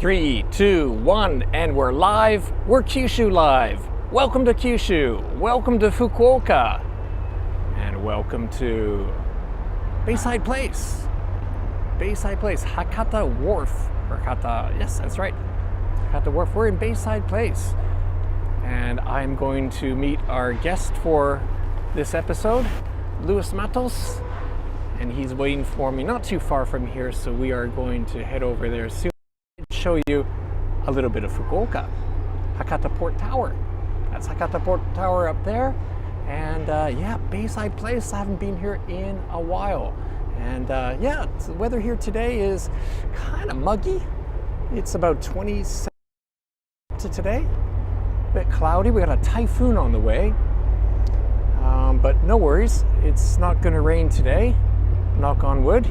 3, 2, 1, and we're live. We're Kyushu live. Welcome to Kyushu. Welcome to Fukuoka. And welcome to Bayside Place. Bayside Place, Hakata Wharf. Or Hakata, yes, that's right. Hakata Wharf. We're in Bayside Place. And I'm going to meet our guest for this episode, Luis Matos. And he's waiting for me not too far from here, so we are going to head over there soon. Show you a little bit of Fukuoka. Hakata Port Tower. That's Hakata Port Tower up there. And yeah, Bayside Place. I haven't been here in a while. And yeah, the weather here today is kind of muggy. It's about 27 to today. A bit cloudy. We got a typhoon on the way. But no worries. It's not going to rain today. Knock on wood.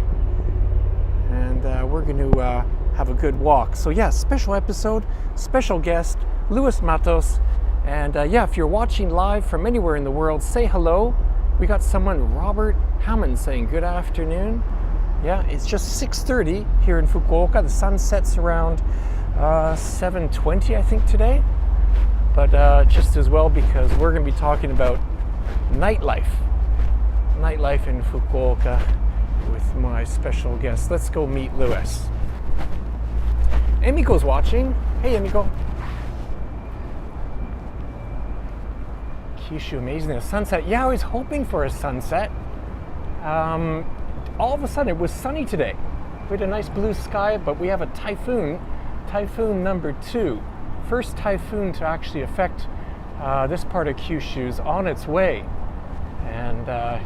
And we're going to have a good walk. So yeah, special episode, special guest, Luis Matos. And yeah, if you're watching live from anywhere in the world, say hello. We got someone, Robert Hammond, saying good afternoon. Yeah, it's just 6:30 here in Fukuoka. The sun sets around 7:20, I think, today. But just as well, because we're going to be talking about nightlife. Nightlife in Fukuoka with my special guest. Let's go meet Luis. Emiko's watching. Hey, Emiko. Kyushu, amazing. A sunset. Yeah, I was hoping for a sunset. All of a sudden, it was sunny today. We had a nice blue sky, but we have a typhoon. Typhoon number 2. First typhoon to actually affect this part of Kyushu is on its way. And a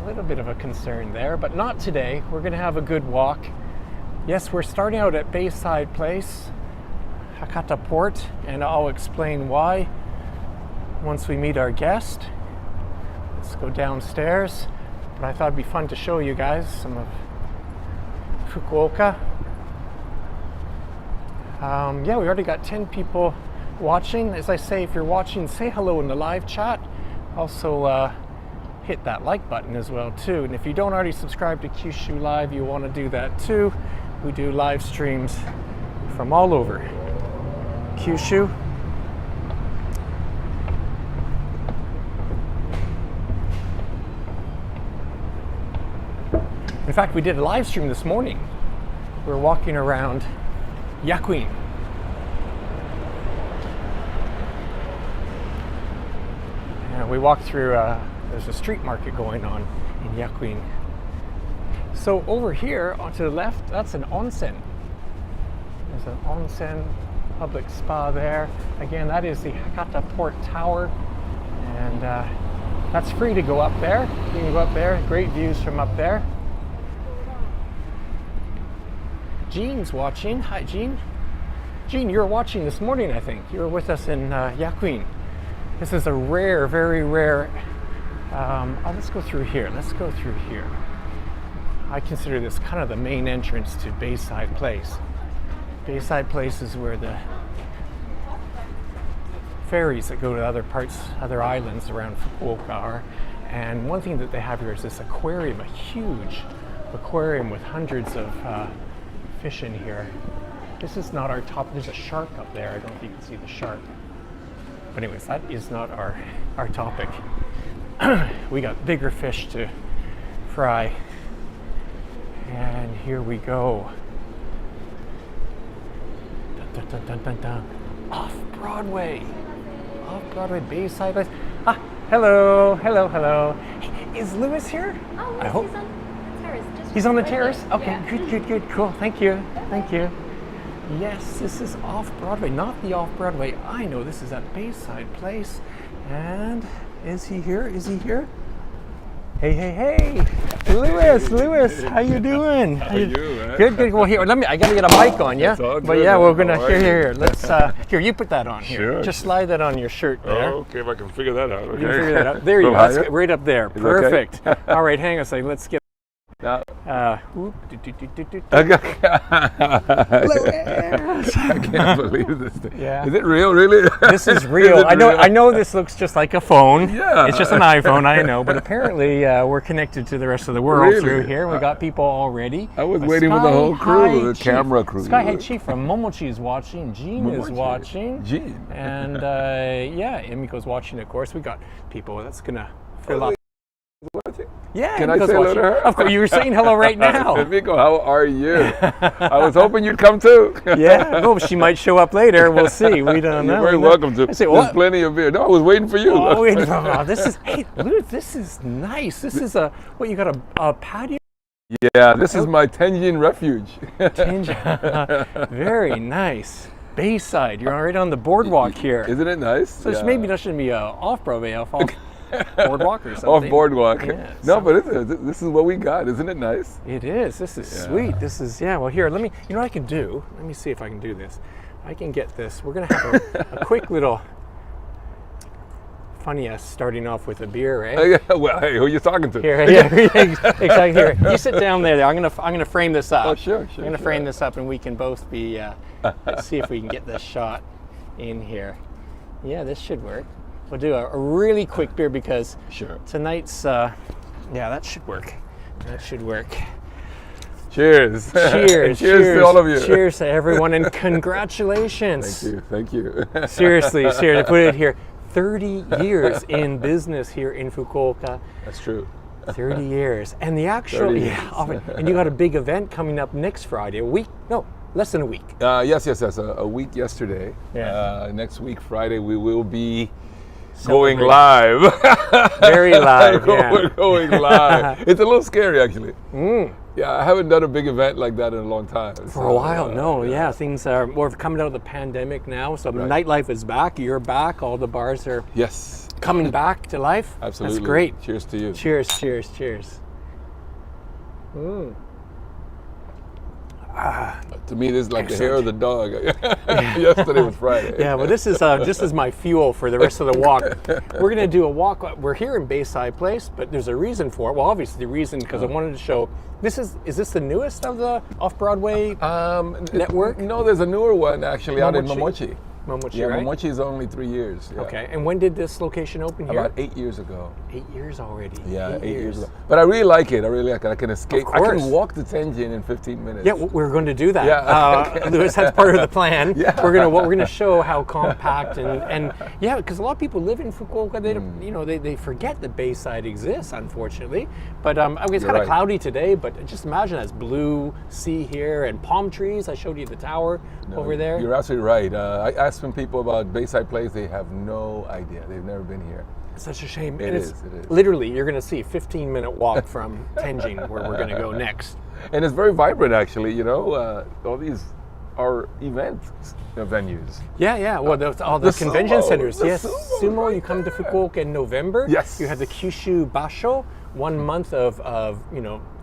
little bit of a concern there, but not today. We're going to have a good walk. Yes, we're starting out at Bayside Place, Hakata Port, and I'll explain why once we meet our guest. Let's go downstairs. But I thought it'd be fun to show you guys some of Fukuoka. Yeah, we already got 10 people watching. As I say, if you're watching, say hello in the live chat. Also, hit that like button as well too. And if you don't already subscribe to Kyushu Live, you want to do that too. We do live streams from all over Kyushu. In fact, we did a live stream this morning. We were walking around Yakuin. And we walked through, there's a street market going on in Yakuin. So over here, onto the left, that's an onsen. There's an onsen public spa there. Again, that is the Hakata Port Tower. And that's free to go up there. You can go up there, great views from up there. Jean's watching. Hi, Jean. Jean, you were watching this morning, I think. You were with us in Yakuin. This is a rare, very rare. Let's go through here. Let's go through here. I consider this kind of the main entrance to Bayside Place. Bayside Place is where the ferries that go to other parts, other islands around Fukuoka are. And one thing that they have here is this aquarium, a huge aquarium with hundreds of fish in here. This is not our top. There's a shark up there. I don't know if you can see the shark. But anyways, that is not our topic. We got bigger fish to fry. And here we go. Dun, dun, dun, dun, dun. Off Broadway. Off Broadway, Bayside Place. Ah, hello, hello, hello. Hey, is Luis here? Oh, yes, I hope. He's on the terrace. He's on the terrace? Okay, yeah. good, cool. Thank you. Thank you. Yes, this is Off Broadway, not the Off Broadway. I know this is at Bayside Place. And is he here? Is he here? Hey. Luis, how you doing? How are you, man? Good. Well, here, I gotta get a mic on, yeah? That's all But good, yeah, man. we're gonna, How are here, you? let's, here, you put that on here. Sure. Just slide that on your shirt there. Oh, okay, if I can figure that out. Okay. You can figure that out. There you go, Little that's higher? right up there, Is it perfect. okay? All right, hang on a second, let's get, I can't believe this thing. Yeah. Is it real, really? This is real. I know this looks just like a phone. Yeah. It's just an iPhone, I know. But apparently we're connected to the rest of the world Really? through here. We got people already. I was waiting with the whole crew, the camera crew. Sky High Chief from Momochi is watching. Jean is watching. Jean. And Emiko's watching, of course. We got people that's going to fill up. Yeah, Can I say hello to her? Of course, you were saying hello right now. Emiko, how are you? I was hoping you'd come too. Yeah, well, she might show up later. We'll see. We don't know. You're very welcome to. There's plenty of beer. No, I was waiting for you. Oh, this is, hey, Luke, this is nice. This is you got a patio? Yeah, this is my Tenjin refuge. Tenjin. Very nice. Bayside. You're right on the boardwalk here. Isn't it nice? So it's maybe not shouldn't be Off Broadway, off boardwalk or something. Off boardwalk. Yeah, no, but this is what we got. Isn't it nice? It is. This is sweet. This is, well, here, let me, you know what I can do? Let me see if I can do this. I can get this. We're going to have a quick little funny starting off with a beer, right? Well, hey, who are you talking to? Here, exactly. Here, you sit down there. I'm gonna frame this up. Oh, sure. I'm gonna frame this up, and we can both be. Let's see if we can get this shot in here. Yeah, this should work. We'll do a really quick beer because tonight's. That should work. That should work. Cheers. Cheers. Cheers to all of you. Cheers to everyone, and congratulations. Thank you. Seriously, to put it here. 30 years in business here in Fukuoka. That's true. 30 years. And the actual, and you got a big event coming up next Friday, less than a week. Yes. A week yesterday. Yeah. Next week, Friday, we will be going live. Very live, We're going live. It's a little scary, actually. Yeah, I haven't done a big event like that in a long time. For a while, things are we're coming out of the pandemic now, so nightlife is back. You're back. All the bars are coming back to life. Absolutely. That's great. Cheers to you. Cheers. To me, this is like the hair of the dog. Yesterday was Friday. Yeah, well, this is my fuel for the rest of the walk. We're going to do a walk. We're here in Bayside Place, but there's a reason for it. Well, obviously the reason because I wanted to show. Is this the newest of the Off Broadway network? No, there's a newer one actually out in Momochi. Momochi, right? Momochi is only 3 years. Yeah. Okay, and when did this location open here? About 8 years ago. 8 years already. Yeah, 8 years ago. But I really like it. I can escape. Of course. I can walk to Tenjin in 15 minutes. Yeah, we're going to do that. Yeah. Louis, that's part of the plan. Yeah. We're gonna show how compact and because a lot of people live in Fukuoka. They forget that Bayside exists, unfortunately. But it's kind of cloudy today. But just imagine that's blue sea here and palm trees. I showed you the tower over there. You're absolutely right. I asked some people about Bayside Place. They have no idea. They've never been here. It's such a shame. It is. Literally, you're going to see a 15-minute walk from Tenjin, where we're going to go next. And it's very vibrant, actually. All these are event venues. Yeah. Well, all the convention centers. Yes, sumo. You come to Fukuoka in November. Yes. You have the Kyushu Basho, 1 month of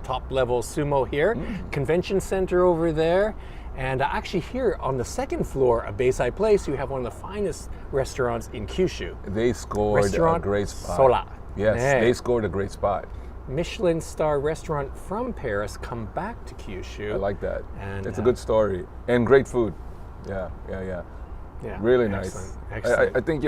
top level sumo here. Convention center over there. And actually here on the second floor of Bayside Place, you have one of the finest restaurants in Kyushu. They scored a great spot. Sola. Yes, they scored a great spot. Michelin star restaurant from Paris come back to Kyushu. I like that. And it's a good story. And great food. Yeah. Really nice. Excellent. I think,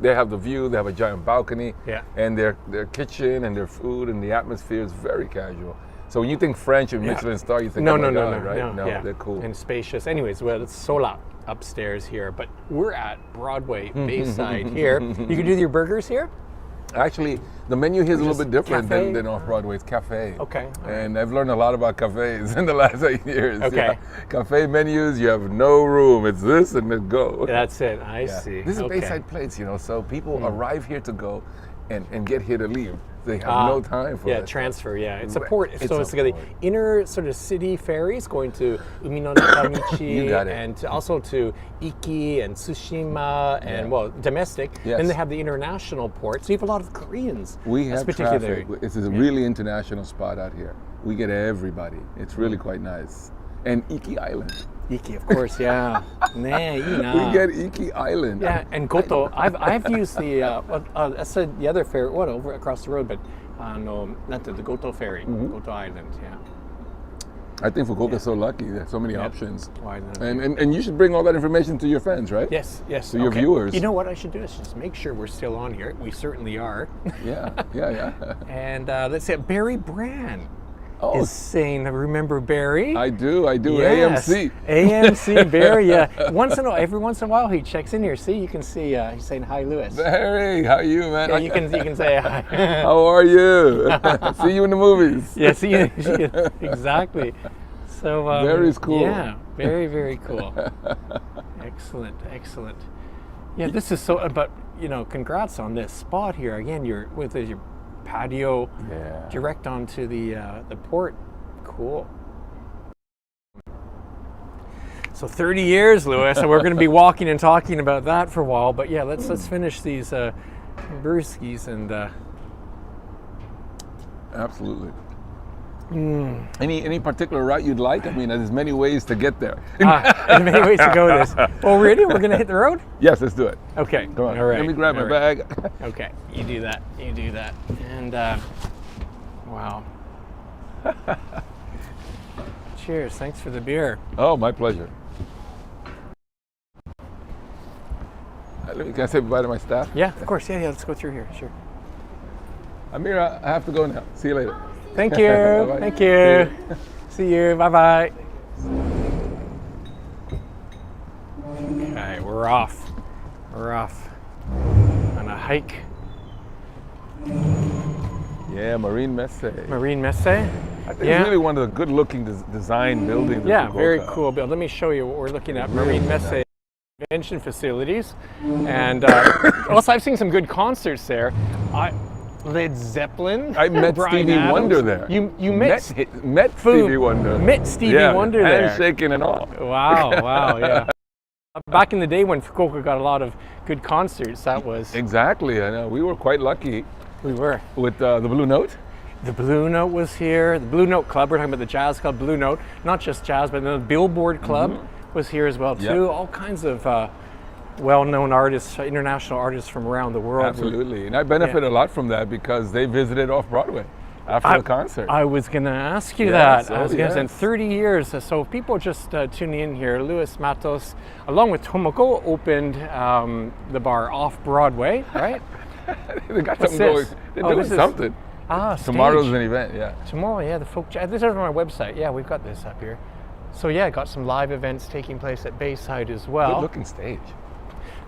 they have the view, they have a giant balcony. Yeah. And their kitchen and their food and the atmosphere is very casual. So when you think French and Michelin star, you think, no, right? No, they're cool. And spacious. Anyways, it's Sola upstairs here, but we're at Broadway, Bayside here. You can do your burgers here? Actually, the menu here is a little bit different than Off Broadway's cafe. Okay. And I've learned a lot about cafes in the last 8 years. Okay. Yeah. Cafe menus, you have no room. It's this and then go. That's it. I see. This is Bayside Place, so people arrive here to go and get here to leave. They have no time for that. Transfer, It's a port. So it's the inner sort of city ferries going to Umi no Nakamichi and also to Iki and Tsushima and, domestic. Yes. Then they have the international port. So you have a lot of Koreans. We have traffic. It's a really international spot out here. We get everybody. It's really quite nice. And Iki Island. Iki, of course, yeah. Ne, We ina. get Iki Island. Yeah, and Goto. I've used the that's the other ferry. What over across the road, but no, not the Goto ferry, Goto Island. Yeah. I think Fukuoka is so lucky. There's so many options. Why not? And you should bring all that information to your fans, right? Yes. To your viewers. You know what I should do is just make sure we're still on here. We certainly are. Yeah. And let's say Barry Brand Oh, is saying, remember Barry? I do. Yes. AMC. AMC Barry, yeah. Every once in a while he checks in here. See, you can see he's saying hi, Lewis. Barry, how are you, man? Yeah, you can say hi. How are you? See you in the movies. Yeah, see, exactly. So Barry's cool. Yeah, very, very cool. Excellent. Yeah, this is so. But congrats on this spot here. Again, you're with your patio direct onto the port. Cool. So 30 years, Lewis, and we're going to be walking and talking about that for a while. But yeah, let's finish these brewskis and. Absolutely. Any particular route you'd like? I mean, there's many ways to get there. There's many ways to go with this. Oh, really? We're going to hit the road? Yes, let's do it. Okay. Come on. All right. Let me grab my bag. Okay. You do that. And, wow. Cheers. Thanks for the beer. Oh, my pleasure. Can I say bye to my staff? Yeah, of course. Yeah. Let's go through here. Sure. Amira, I have to go now. See you later. Thank you. Bye-bye. Thank you. See you. Bye-bye. Okay, we're off. On a hike. Yeah, Marine Messe. Marine Messe. I think it's really one of the good-looking design buildings. Yeah, in very Fukuoka. cool build. Let me show you what we're looking at. Marine Messe convention facilities. And also I've seen some good concerts there. Led Zeppelin. I met Bryan Stevie Adams. Wonder there. You met Stevie Wonder. Met Stevie Wonder there. Handshaking and all. Wow, yeah. Back in the day when Fukuoka got a lot of good concerts, that was... Exactly, I know. We were quite lucky. We were. With the Blue Note. The Blue Note was here. The Blue Note Club, we're talking about the jazz club, Blue Note. Not just jazz, but the Billboard Club was here as well, too. Yep. All kinds of well-known artists, international artists from around the world. Absolutely, and I benefit a lot from that because they visited Off Broadway after the concert. I was going to ask you Yes, that. I was going to say, 30 years. So if people just tuning in here, Luis Matos, along with Tomoko, opened the bar Off Broadway, right? They got What's something going. this? They're Oh, doing this is- something. Tomorrow's stage. an event, yeah. Tomorrow, yeah, the folk jazz. This is on our website. Yeah, we've got this up here. So yeah, got some live events taking place at Bayside as well. Good looking stage.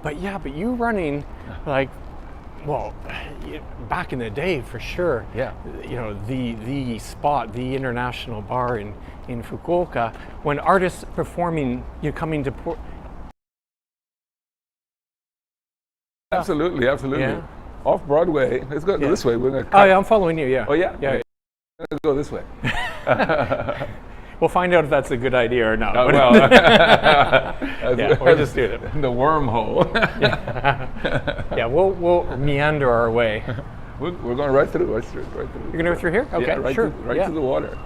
But you running back in the day for sure. Yeah. The spot, the international bar in Fukuoka, when artists performing, coming to port. Absolutely. Yeah. Off Broadway. Let's go this way. We're gonna Oh yeah, I'm following you. Yeah. Oh yeah. Yeah. Let's go this way. We'll find out if that's a good idea or not. Well, Yeah, we're just doing it. The wormhole. Yeah, we'll meander our way. We're going right through. You're gonna go through here? Okay, Yeah, right sure. to the water.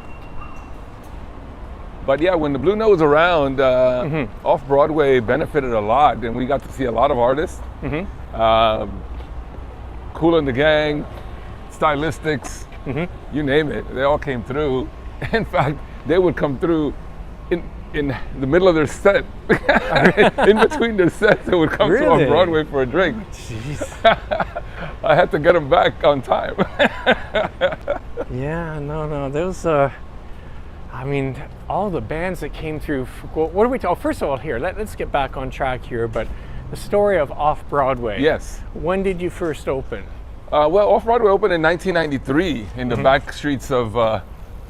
But yeah, when the Blue Note was around, Off Broadway benefited a lot, and we got to see a lot of artists. Kool and the Gang, Stylistics, you name it, they all came through. In fact, they would come through in the middle of their set. In between their sets, they would come to Off Broadway for a drink. Jeez. I had to get them back on time. Yeah, no, those. All the bands that came through. What are we talking? First of all, here let's get back on track here. But the story of Off Broadway. Yes. When did you first open? Well, Off Broadway opened in 1993 in the back streets of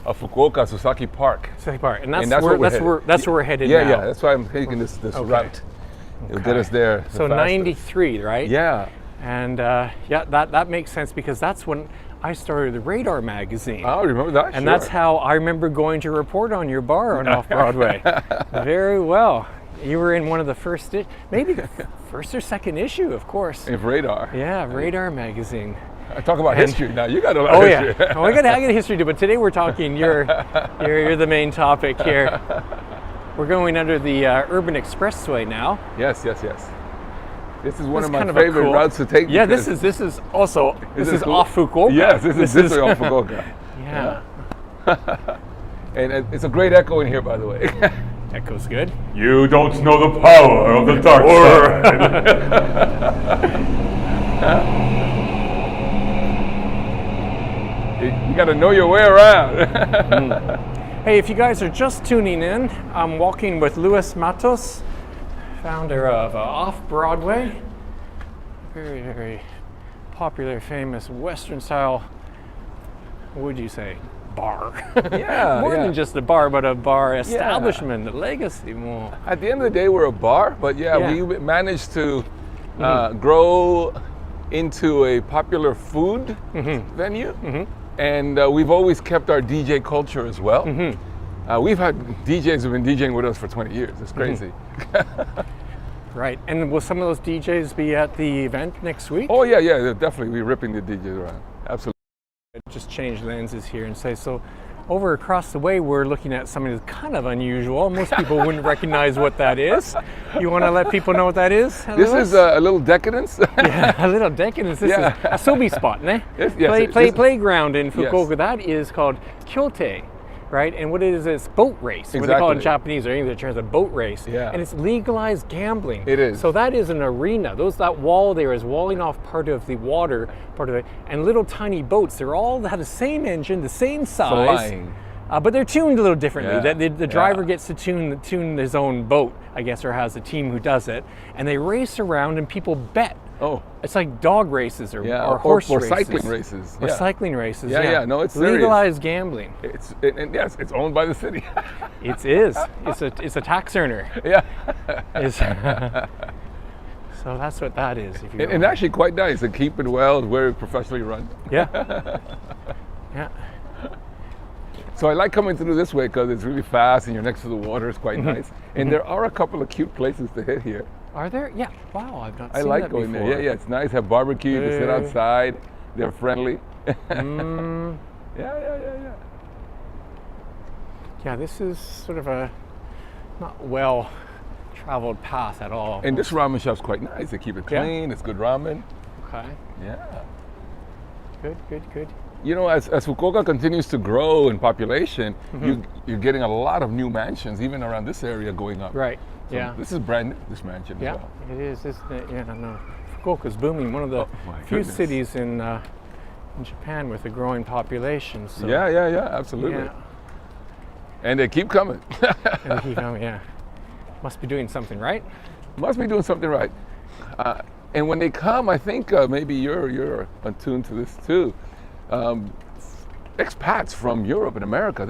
Fukuoka, Suzaki Park. Suzaki Park, and And that's where headed. we're headed Yeah, now. yeah. That's why I'm taking this route. It'll get us there. the So fastest. 93, right? Yeah. And that makes sense because that's when I started the Radar magazine. Oh, remember that? And that's how I remember going to report on your bar on Off Broadway. Very well. You were in one of the first, maybe the first or second issue, of course. If Radar. Yeah, Radar magazine. I talk about history now. You got a lot Oh of yeah, history. I got a history too. But today we're talking. You're the main topic here. We're going under the urban expressway now. Yes, yes, yes. This is one This of is my kind of a favorite cool- routes to take. Yeah, because- this is also this is cool? off Fukuoka. Yes, this is off Fukuoka. Yeah. And it's a great echo in here, by the way. Echo's good. You don't know the power of the dark side. You got to know your way around. Hey, if you guys are just tuning in, I'm walking with Luis Matos, founder of Off Broadway. Very, very popular, famous Western style, what would you say, bar? Yeah, More yeah. than just a bar, but a bar establishment, a legacy more. At the end of the day, we're a bar, but Yeah. we managed to grow into a popular food venue, and we've always kept our DJ culture as well. We've had DJs who've been DJing with us for 20 years. It's crazy. Right, and will some of those DJs be at the event next week? Oh yeah, yeah, they'll definitely be ripping the DJs around. Absolutely. Just change lenses here and say, so over across the way we're looking at something that's kind of unusual. Most people wouldn't recognize what that is. You want to let people know what that is? This is a little decadence. Yeah, a little decadence. This Yeah. is a sobi spot, ne? Yes, yes, Playground in Fukuoka. Yes. That is called kyote, right? And what it is, it's boat race. What they call it in Exactly. Japanese or English terms, a boat race. Yeah. And it's legalized gambling. It is. So that is an arena. That wall there is walling off part of the water, part of it, and little tiny boats. They're all have the same engine, the same size. Flying. But they're tuned a little differently. Yeah. The driver Yeah. gets to tune his own boat, I guess, or has a team who does it. And they race around and people bet. Oh. It's like dog races or Yeah, horse or races. cycling races. Or yeah. cycling races. Yeah, no, it's serious. legalized gambling. And yes, it's owned by the city. It is. It's a tax earner. Yeah. It's- so that's what that is. If you And actually quite nice. They keep it well, very professionally run. yeah. Yeah. So I like coming through this way because it's really fast and you're next to the water. It's quite nice. And there are a couple of cute places to hit here. Are there? Yeah. Wow, I've not I seen like that going before. there. Yeah, yeah, it's nice. Have barbecue. You can sit Yeah. outside. They're friendly. Mm, Yeah. yeah, this is sort of a not well traveled path at all. And this ramen shop's quite nice. They keep it Yeah. clean. It's good ramen. Okay. Yeah. Good. You know, as Fukuoka continues to grow in population, you're getting a lot of new mansions, even around this area, going up. Right. So Yeah. This is brand new, this mansion Yeah, as well. it is, isn't it? Yeah, no. Fukuoka's booming. One of the Oh, my few goodness. cities in Japan with a growing population. So, Yeah, absolutely. Yeah. And they keep coming. And they keep coming, yeah. Must be doing something right. Must be doing something right. And when they come, I think maybe you're attuned to this too. Expats from Europe and America,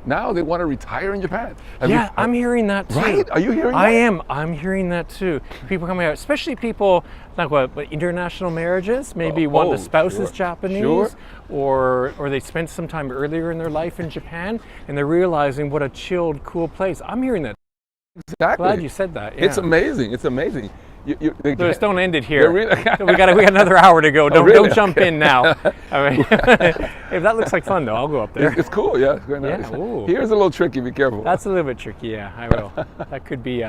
now they want to retire in Japan. Yeah, I'm hearing that too. Right? Are you hearing I that? am. I'm hearing that too. People coming out, especially people like what international marriages. Maybe one of the spouses sure. Japanese, Sure. or they spent some time earlier in their life in Japan, and they're realizing what a chilled, cool place. I'm hearing that. Exactly. Glad you said that. Yeah. It's amazing. It's amazing. Lewis, don't end it here. Really- we got another hour to go. Don't really? jump in now. I mean, if that looks like fun, though, I'll go up there. It's cool, yeah. It's very Yeah, nice. ooh. Here's a little tricky. Be careful. That's a little bit tricky. Yeah, I will. That could be.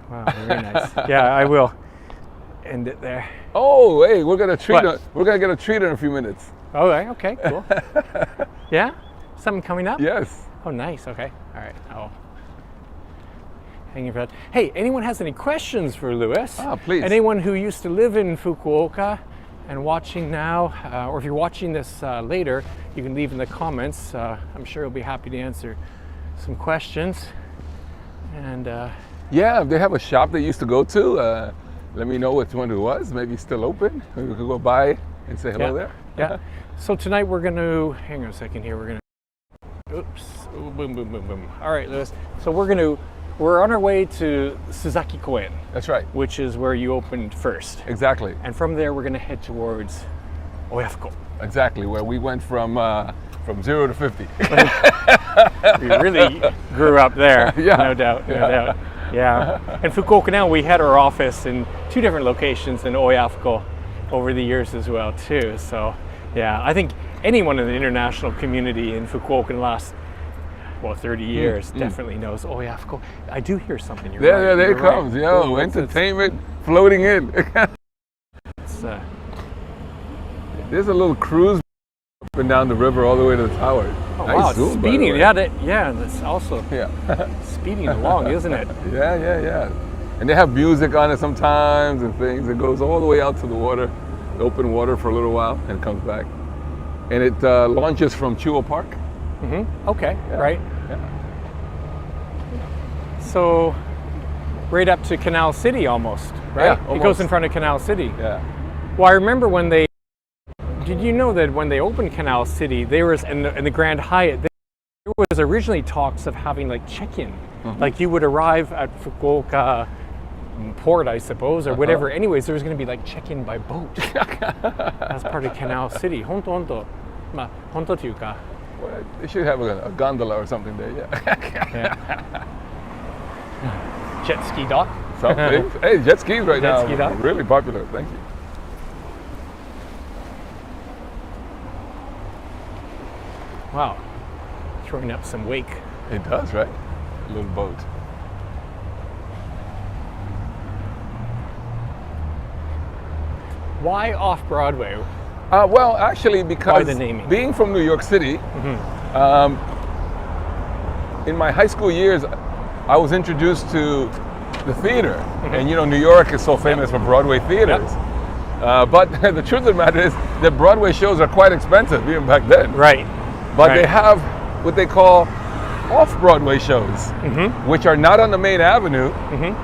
Wow, very nice. Yeah, I will end it there. Oh, hey, we're gonna treat. What? We're gonna get a treat in a few minutes. Oh, okay, cool. Yeah, something coming up. Yes. Oh, nice. Okay. All right. I'll hang your breath. Hey, anyone has any questions for Luis? Please. Anyone who used to live in Fukuoka and watching now, or if you're watching this later, you can leave in the comments. I'm sure he'll be happy to answer some questions. And Yeah, they have a shop they used to go to. Let me know which one it was. Maybe it's still open. Maybe we could go by and say hello there. Yeah. So tonight we're going to, hang on a second here, oops, ooh, boom, boom, boom, boom. All right, Luis. So we're on our way to Suzaki Koen, That's right. which is where you opened first. Exactly. And from there, we're going to head towards Oyafuko. Exactly. Where we went from 0 to 50. We really grew up there, Yeah. no doubt. Yeah. And Fukuoka now, we had our office in 2 different locations in Oyafuko over the years as well, too. So, yeah, I think anyone in the international community in Fukuoka in the last well, 30 years, definitely knows Oyafuko. I do hear something. You're There, right. there, there You're it comes. right. Yo, Ooh, entertainment floating in. It's, There's a little cruise up and down the river all the way to the tower. oh, Nice wow, it's zoom, by the speeding. way. Yeah, that's also Yeah. speeding along, isn't it? Yeah. And they have music on it sometimes and things. It goes all the way out to the water, the open water for a little while, and comes back. And it launches from Chuo Park. Okay, Yeah. right. Yeah. So, right up to Canal City almost, right? Yeah, It goes almost. in front of Canal City. Yeah. Well, I remember when they. Did you know that when they opened Canal City, there was in the Grand Hyatt, there was originally talks of having like check-in, like you would arrive at Fukuoka port, I suppose, or whatever. Anyways, there was going to be like check-in by boat as part of Canal City. 本当本当、まあ本当というか。 Well, they should have a gondola or something there. Yeah. Jet ski dock. Something. Hey, jet skis right Jet now. ski dock? Really popular. Thank you. Wow, throwing up some wake. It does, right? A little boat. Why off Broadway? Well, actually, because the naming? being from New York City, in my high school years, I was introduced to the theater. And you know, New York is so famous for Broadway theaters. But the truth of the matter is that Broadway shows are quite expensive, even back then. Right. But right. they have what they call off-Broadway shows, which are not on the main avenue,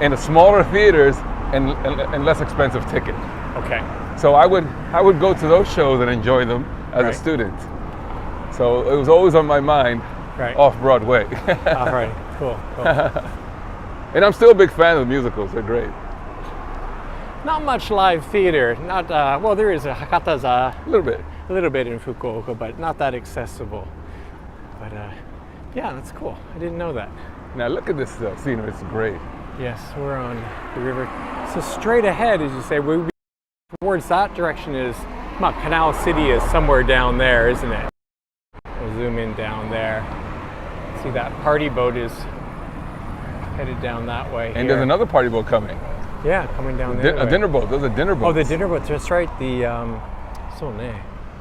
in the smaller theaters and less expensive ticket. Okay. So I would go to those shows and enjoy them as Right. a student. So it was always on my mind, Right. off-Broadway. All right. Cool. And I'm still a big fan of the musicals. They're great. Not much live theater. Not well. There is Hakata's A little bit. a little bit in Fukuoka, but not that accessible. But yeah, that's cool. I didn't know that. Now look at this scenery. It's great. Yes, we're on the river. So straight ahead, as you say, we towards that direction is Canal City is somewhere down there, isn't it? We'll zoom in down there. See that party boat is headed down that way. And there's another party boat coming. Yeah, coming down there. A dinner boat. Those are dinner boats. Oh, the dinner boats. That's right. The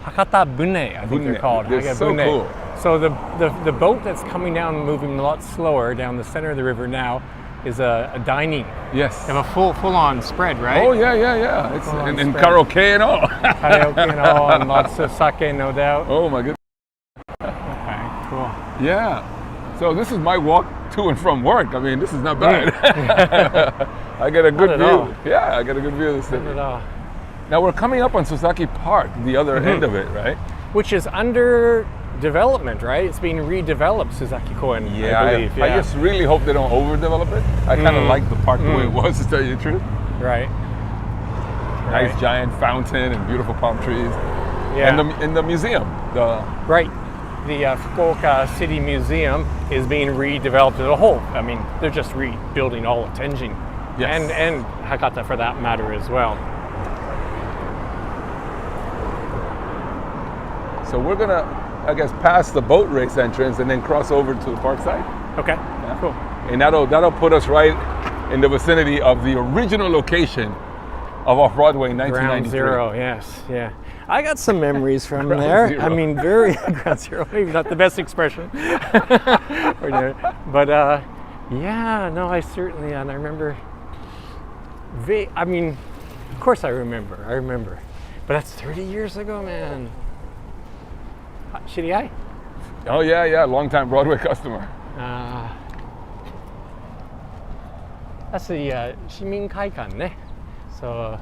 Hakata Bune, I think they're Bune. called. They're Hakata so Bune. cool. So the boat that's coming down, moving a lot slower down the center of the river now, is a dining. Yes. They have a full-on spread, right? Oh yeah. It's Full-on and spread. karaoke and all. Karaoke and all, and lots of sake, no doubt. Oh my goodness. Okay, cool. Yeah. So this is my walk to and from work. I mean, this is not bad. I get a good at view. all. Yeah, I get a good view of the city. Not at all. Now we're coming up on Suzaki Park, the other end of it, right? Which is under development, right? It's being redeveloped, Suzaki Koen, I believe. I just really hope they don't overdevelop it. I kind of like the park the way it was, to tell you the truth. Right. Nice Right. giant fountain and beautiful palm trees. Yeah. And the museum. Right. The Fukuoka City Museum is being redeveloped as a whole. I mean, they're just rebuilding all of Tenjin. Yes. And Hakata for that matter as well. So we're gonna, I guess, pass the boat race entrance and then cross over to the park side. Okay. Yeah. Cool. And that'll put us right in the vicinity of the original location of Off Broadway in Ground 1993. zero, yes, yeah. I got some memories from Ground there. zero. I mean, very ground zero, maybe not the best expression. But yeah, no, I certainly, and I remember, I mean, of course I remember. But that's 30 years ago, man. Shirihai? Oh yeah, long-time Broadway customer. That's the Shimin-Kaikan, ne? So,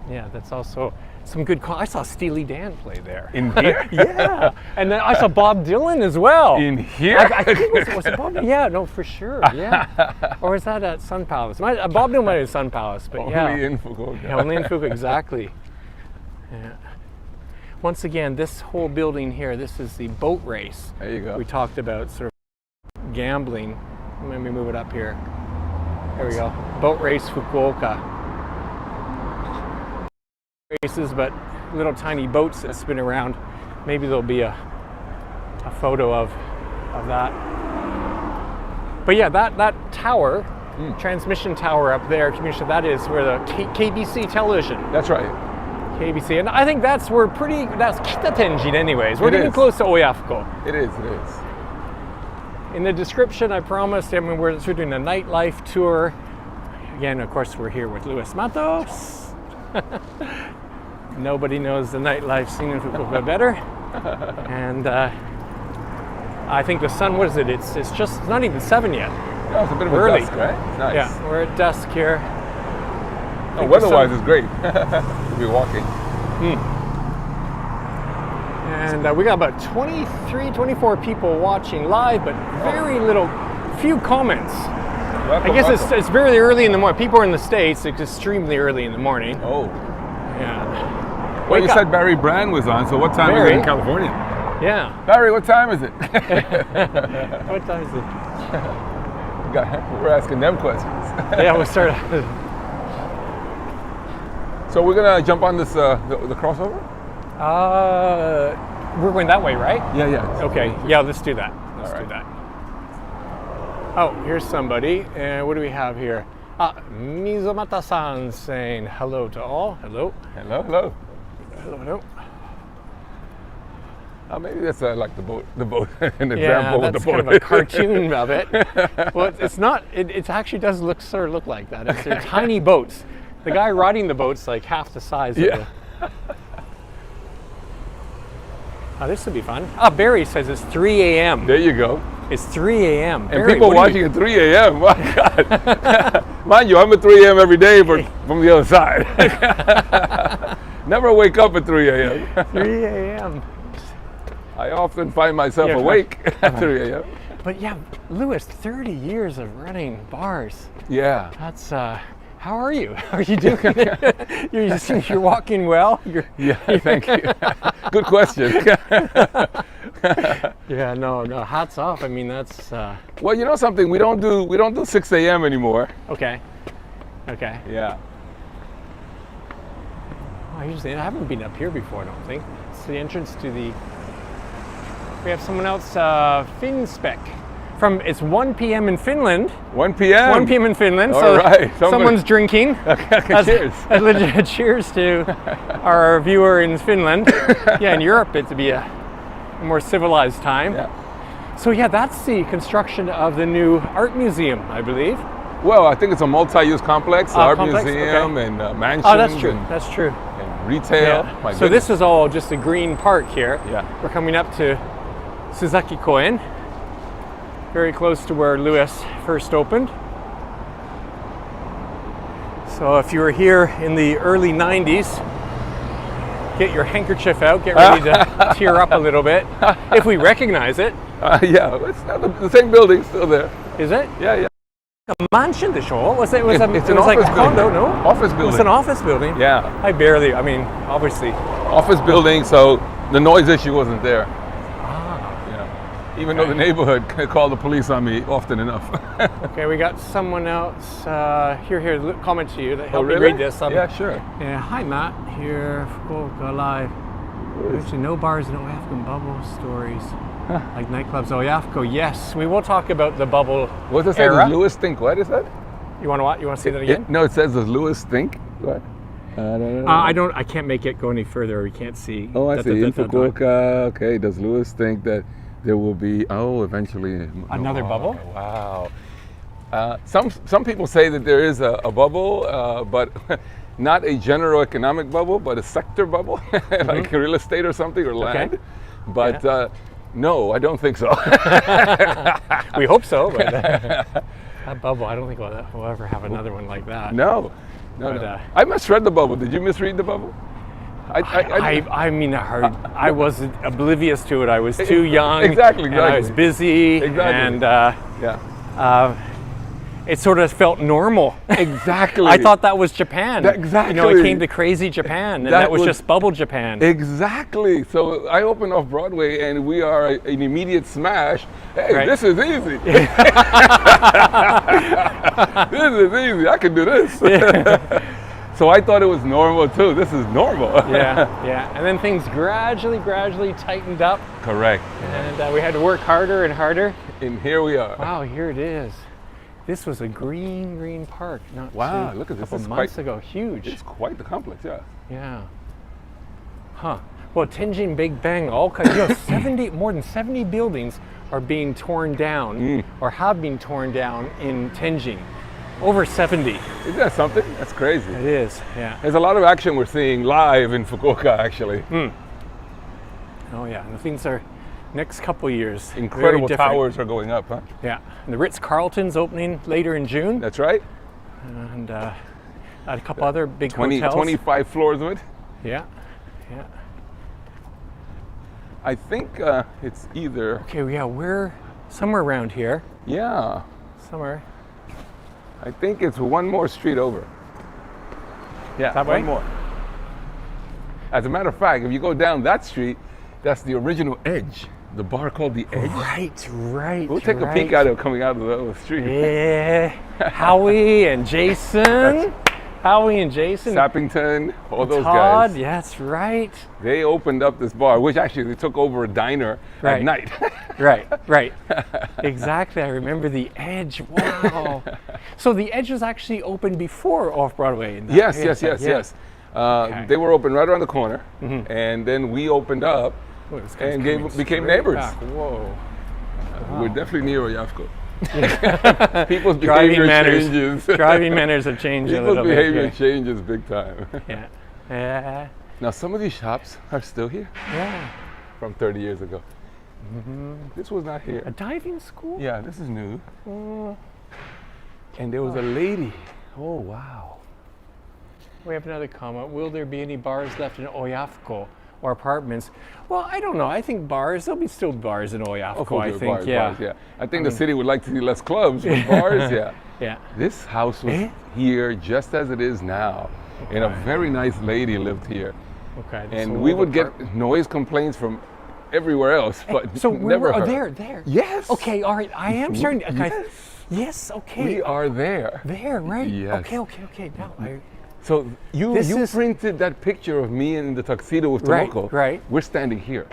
yeah, that's also some good. I saw Steely Dan play there. In here? Yeah, and then I saw Bob Dylan as well. In here? I think was it Bob? Yeah, no, for sure. Yeah, or was that at Sun Palace? Bob Dylan might have been Sun Palace, but Only yeah, in Fukuoka. yeah, only in Fukuoka, exactly. Yeah. Once again, this whole building here, this is the boat race. There you go. We talked about sort of gambling. Let me move it up here. There we go. Boat race Fukuoka. Races, but little tiny boats that spin around. Maybe there'll be a photo of that. But yeah, that tower, transmission tower up there, communication, that is where the KBC television. That's right. KBC, and I think that's Kita Tenjin anyways. We're It getting is. close to Oyafuko. It is. In the description, I promised, I mean, we're doing a nightlife tour. Again, of course, we're here with Luis Matos. Nobody knows the nightlife scene in Fukuoka better. And I think the sun, what is it? It's not even 7 yet. Oh, it's a bit of Early. a dusk, right? It's nice. Yeah, we're at dusk here. Oh, weather-wise, it's great. We'll be walking. And we got about 23, 24 people watching live, but very few comments. Welcome, I guess welcome. it's very early in the morning. People are in the States, it's extremely early in the morning. Oh. Yeah. Well, you Wake up. said Barry Brand was on, so what time is Barry? it in California? Yeah. Barry, what time is it? What time is it? We're asking them questions. Yeah, we'll start. So we're gonna jump on this the crossover? We're going that way, right? Yeah. Okay. Yeah, let's do that. Let's All do right. that. Oh, here's somebody. And what do we have here? Mizumata-san saying hello to all. Hello. Hello. Hello. Maybe that's like the boat, an Yeah, example that's of the boat. kind of a cartoon of it. Well, it's not. It actually does sort of look like that. They're tiny boats. The guy riding the boat's like half the size of Yeah. this would be fun. Barry says it's 3 a.m. There you go. It's 3 a.m. And Barry, people what do watching at 3 a.m. My God. Mind you, I'm at 3 a.m. every day, but from the other side. Never wake up at 3 a.m. 3 a.m. I often find myself Yeah, awake at 3 a.m. But yeah, Louis, 30 years of running bars. Yeah. That's how are you? How are you doing? You're walking well. Yeah, thank you. Good question. Yeah, no, hats off. I mean, that's Well, you know something? We don't do 6 a.m. anymore. okay. Yeah. I haven't been up here before, I don't think. It's the entrance to the. We have someone else, Finspec. It's 1 p.m. in Finland. 1 p.m. 1 p.m. in Finland. All so right. someone's drinking. Cheers. Cheers to our viewer in Finland. Yeah, in Europe it'd be a more civilized time. Yeah. So yeah, that's the construction of the new art museum, I believe. Well, I think it's a multi-use complex, art complex? museum Okay. and mansions. Oh, that's true. And, That's true. and retail. Yeah. My So goodness. this is all just a green park here. Yeah. We're coming up to Suzaki Koen, very close to where Luis first opened. So if you were here in the early 90s, get your handkerchief out, get ready to tear up a little bit, if we recognize it. Yeah, it's not the same building still there. Is it? Yeah. A mansion de show? It's It's it an was office like a building. condo, no? Office building. It's an office building. Yeah, Obviously. office building, so the noise issue wasn't there. Yeah. Even though the neighborhood called the police on me often enough. Okay, we got someone else here. Comment to you that helped really? me read this. Yeah, sure. Hi Matt, here Fukuoka Live. Actually, no bars, no African bubble stories. Like nightclubs. Oyafuko, yes. We will talk about the bubble What does it say? era. Does Lewis think? What is that? You want to what? You want to see that again? No, it says, does Lewis think? What? I can't make it go any further. We can't see. Oh, I Da, see. da, In da, da, da. Fukuoka, okay. Does Lewis think that there will be, eventually. Another bubble? Wow. Some people say that there is a bubble, but not a general economic bubble, but a sector bubble, like real estate or something, or land. But no, I don't think so. We hope so, but that bubble, I don't think we'll ever have another one like that. No. But, I misread the bubble. Did you misread the bubble? I was oblivious to it. I was too young. Exactly. And I was busy. Exactly. And it sort of felt normal. Exactly. I thought that was Japan. Exactly. You know, it came to crazy Japan, and that was just bubble Japan. Exactly. So I opened Off Broadway, and we are an immediate smash. Hey, this is easy. This is easy. I can do this. So I thought it was normal too. This is normal. Yeah. And then things gradually tightened up. Correct. And we had to work harder and harder. And here we are. Wow, here it is. This was a green park. Wow, look at this. A couple months ago. Huge. It's quite the complex, yeah. Yeah. Huh. Well, Tenjin Big Bang, all kinds. More than 70 buildings are being torn down or have been torn down in Tenjin. Over 70. Isn't that something? That's crazy. It is, yeah. There's a lot of action we're seeing live in Fukuoka, actually. Oh yeah, and the things are next couple years. Incredible towers are going up, huh? Yeah, and the Ritz-Carlton's opening later in June. That's right. And a couple other big hotels. 25 floors of it. Yeah. I think it's either. Okay, yeah, we're somewhere around here. Yeah. Somewhere. I think it's one more street over. Yeah, that way? one more. As a matter of fact, if you go down that street, that's the original Edge, the bar called the Edge. Right. We'll take a peek at it coming out of the street. Yeah. Howie and Jason. Sappington, all those Todd, guys. Yeah, that's right. They opened up this bar, which actually they took over a diner at night. Right. Exactly. I remember the Edge. Wow. So the Edge was actually open before Off Broadway. Yes. They were open right around the corner, and then we opened up and became neighbors. Whoa. We're definitely near Oyafuko. People's behavior changes. Driving manners have changed a little bit. People's behavior changes big time. Yeah. Now some of these shops are still here. Yeah. From 30 years ago. This was not here. A diving school? Yeah, this is new. And there was a lady. Oh, wow. We have another comment. Will there be any bars left in Oyafuko or apartments? Well, I don't know. I think bars, there'll be still bars in Oyafuko, I think. Bars. I think the city would like to see less clubs, but bars, Yeah. This house was here just as it is now. Okay. And a very nice lady lived here. Okay. And we would get noise complaints from everywhere else, but so never her. There. Yes. Okay, all right. I am starting. Okay. Yes, okay. We are there. There, right? Yes. Okay. Now So you printed that picture of me in the tuxedo with Tomoko. Right. We're standing here.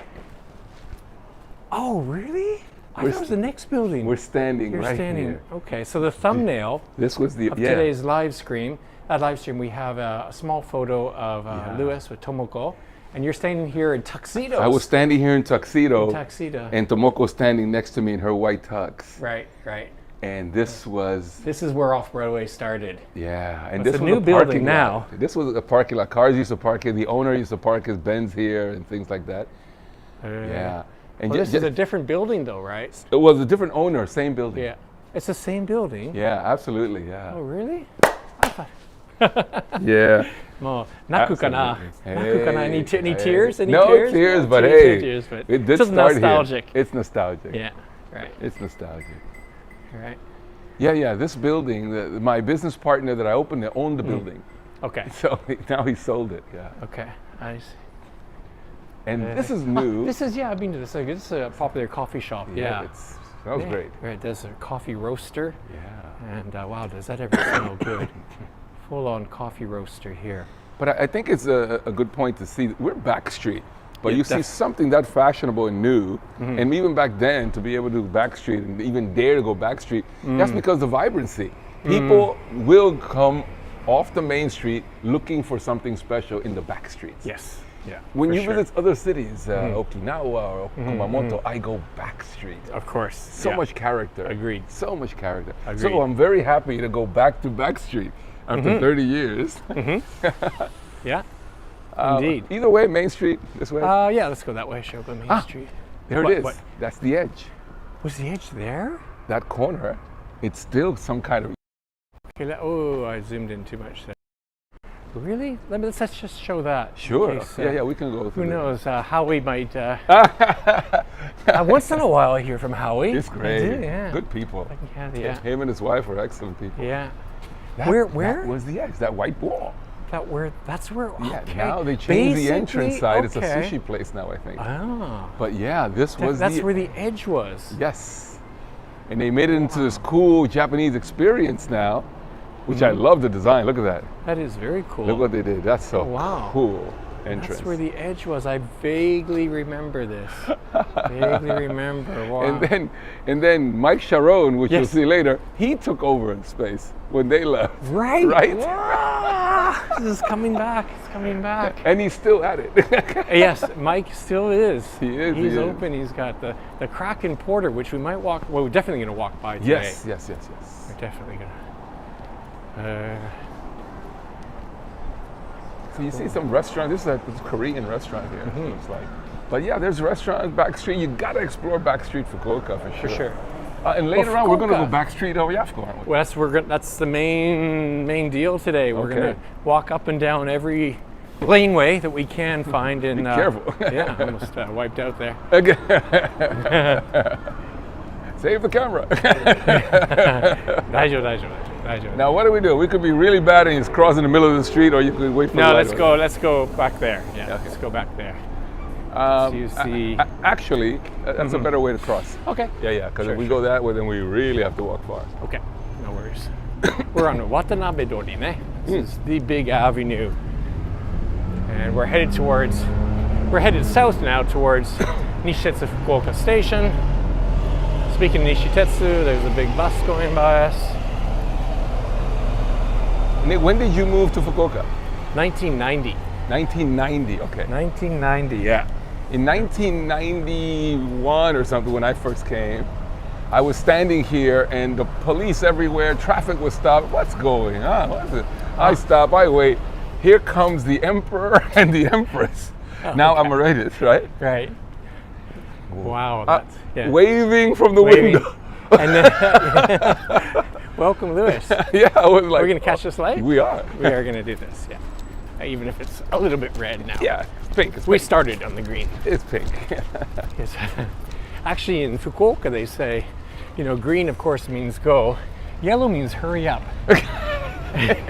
Oh, really? I thought it was the next building. We're standing You're right standing. here. Okay, so the thumbnail of today's live stream, we have a small photo of Luis with Tomoko, and you're standing here in tuxedos. I was standing here in tuxedo. And Tomoko standing next to me in her white tux. Right. And this is where Off Broadway started. Yeah, and this was a new building now. This was a parking lot. Cars used to park here. The owner used to park his Benz here and things like that. Yeah. And this is a different building, though, right? It was a different owner, same building. Yeah, it's the same building. Yeah, absolutely. Yeah. Oh, really? Yeah. Mo naku kana? Naku kana? Any tears? No tears, but hey, it's nostalgic. It's nostalgic. Yeah, right. It's nostalgic. Right. Yeah. This building, my business partner that I opened it owned the building. Okay. So now he sold it. Yeah. Okay. I see. And this is new. I've been to this. This is a popular coffee shop. Yeah. It smells great. Right. There's a coffee roaster. Yeah. And wow, does that ever smell good? Full-on coffee roaster here. But I think it's a good point to see. We're back street, but you see something that fashionable and new, and even back then to be able to do back street and even dare to go back street, that's because the vibrancy. People will come off the main street looking for something special in the back streets. Yes. Yeah. When you visit other cities, Okinawa or Kumamoto, I go back street. Of course. So much character. Agreed. So much character. Agreed. So I'm very happy to go back to back street after 30 years. Yeah. Indeed. Either way, Main Street, this way. Yeah, let's go that way. Show Main Street. There it is. What? That's the Edge. Was the Edge there? That corner, it's still some kind of. Okay. I zoomed in too much there. Really? Let's just show that. Sure. Yeah, we can go through. Who knows? Howie might. Once in a while, I hear from Howie. It's great. Yeah. Good people. Yeah. Him and his wife are excellent people. Yeah. Where? That was the Edge. That white wall. That's where. Yeah. Okay. Now they changed the entrance side. It's a sushi place now, I think. Ah. But yeah, that's where the Edge was. Yes. And they made it into this cool Japanese experience now. which I love the design. Look at that. That is very cool. Look what they did. That's so wow. cool. Entrance. That's where the edge was. I vaguely remember this. Vaguely remember. Wow. And then Mike Sharon, which Yes. you'll see later, he took over the space when they left. Right. Right. Wow. This is coming back. It's coming back. And he's still at it. Yes, Mike still is. He is. He's he open. Is. He's got the Kraken Porter, which we might walk. Well, we're definitely going to walk by today. Yes. We're definitely going to. So you see some restaurant. This is a Korean restaurant here. It looks like. But yeah, there's restaurants back street. You gotta explore back street Fukuoka for sure. For sure. And later on, we're gonna Fukuoka. go back street Oyafuko, aren't we? Well, that's the main deal today. We're Okay. going to walk up and down every laneway that we can find in. Be careful. Yeah, almost wiped out there. Again. Save the camera. 大丈夫。Now, what do we do? We could be really bad and just cross in the middle of the street, or you could wait for the No, light. let's go back there. Yeah, Okay. let's go back there. Um, So you see. Actually, that's a better way to cross. Okay. Yeah, because Sure, if we go that way, then we really have to walk far. Okay, no worries. We're on Watanabe-dori, ne? This is the big avenue. And we're headed south now towards Nishitetsu Fukuoka Station. Speaking of Nishitetsu, there's a big bus going by us. Nick, when did you move to Fukuoka? 1990. 1990, okay. 1990, yeah. In 1991 or something, when I first came, I was standing here and the police everywhere, traffic was stopped. What's going on? What is it? I stop, I wait. Here comes the emperor and the empress. Now I'm rated, right? Right. Wow, that's, yeah. Waving from the Waving. window. And then, welcome, Louis. Yeah, I was like, We're going to catch this light? we are. We are going to do this, yeah. Even if it's a little bit red now. Yeah, it's pink. It's We pink. started on the green. It's pink. Yes. Actually, in Fukuoka, they say, green, of course, means go. Yellow means hurry up.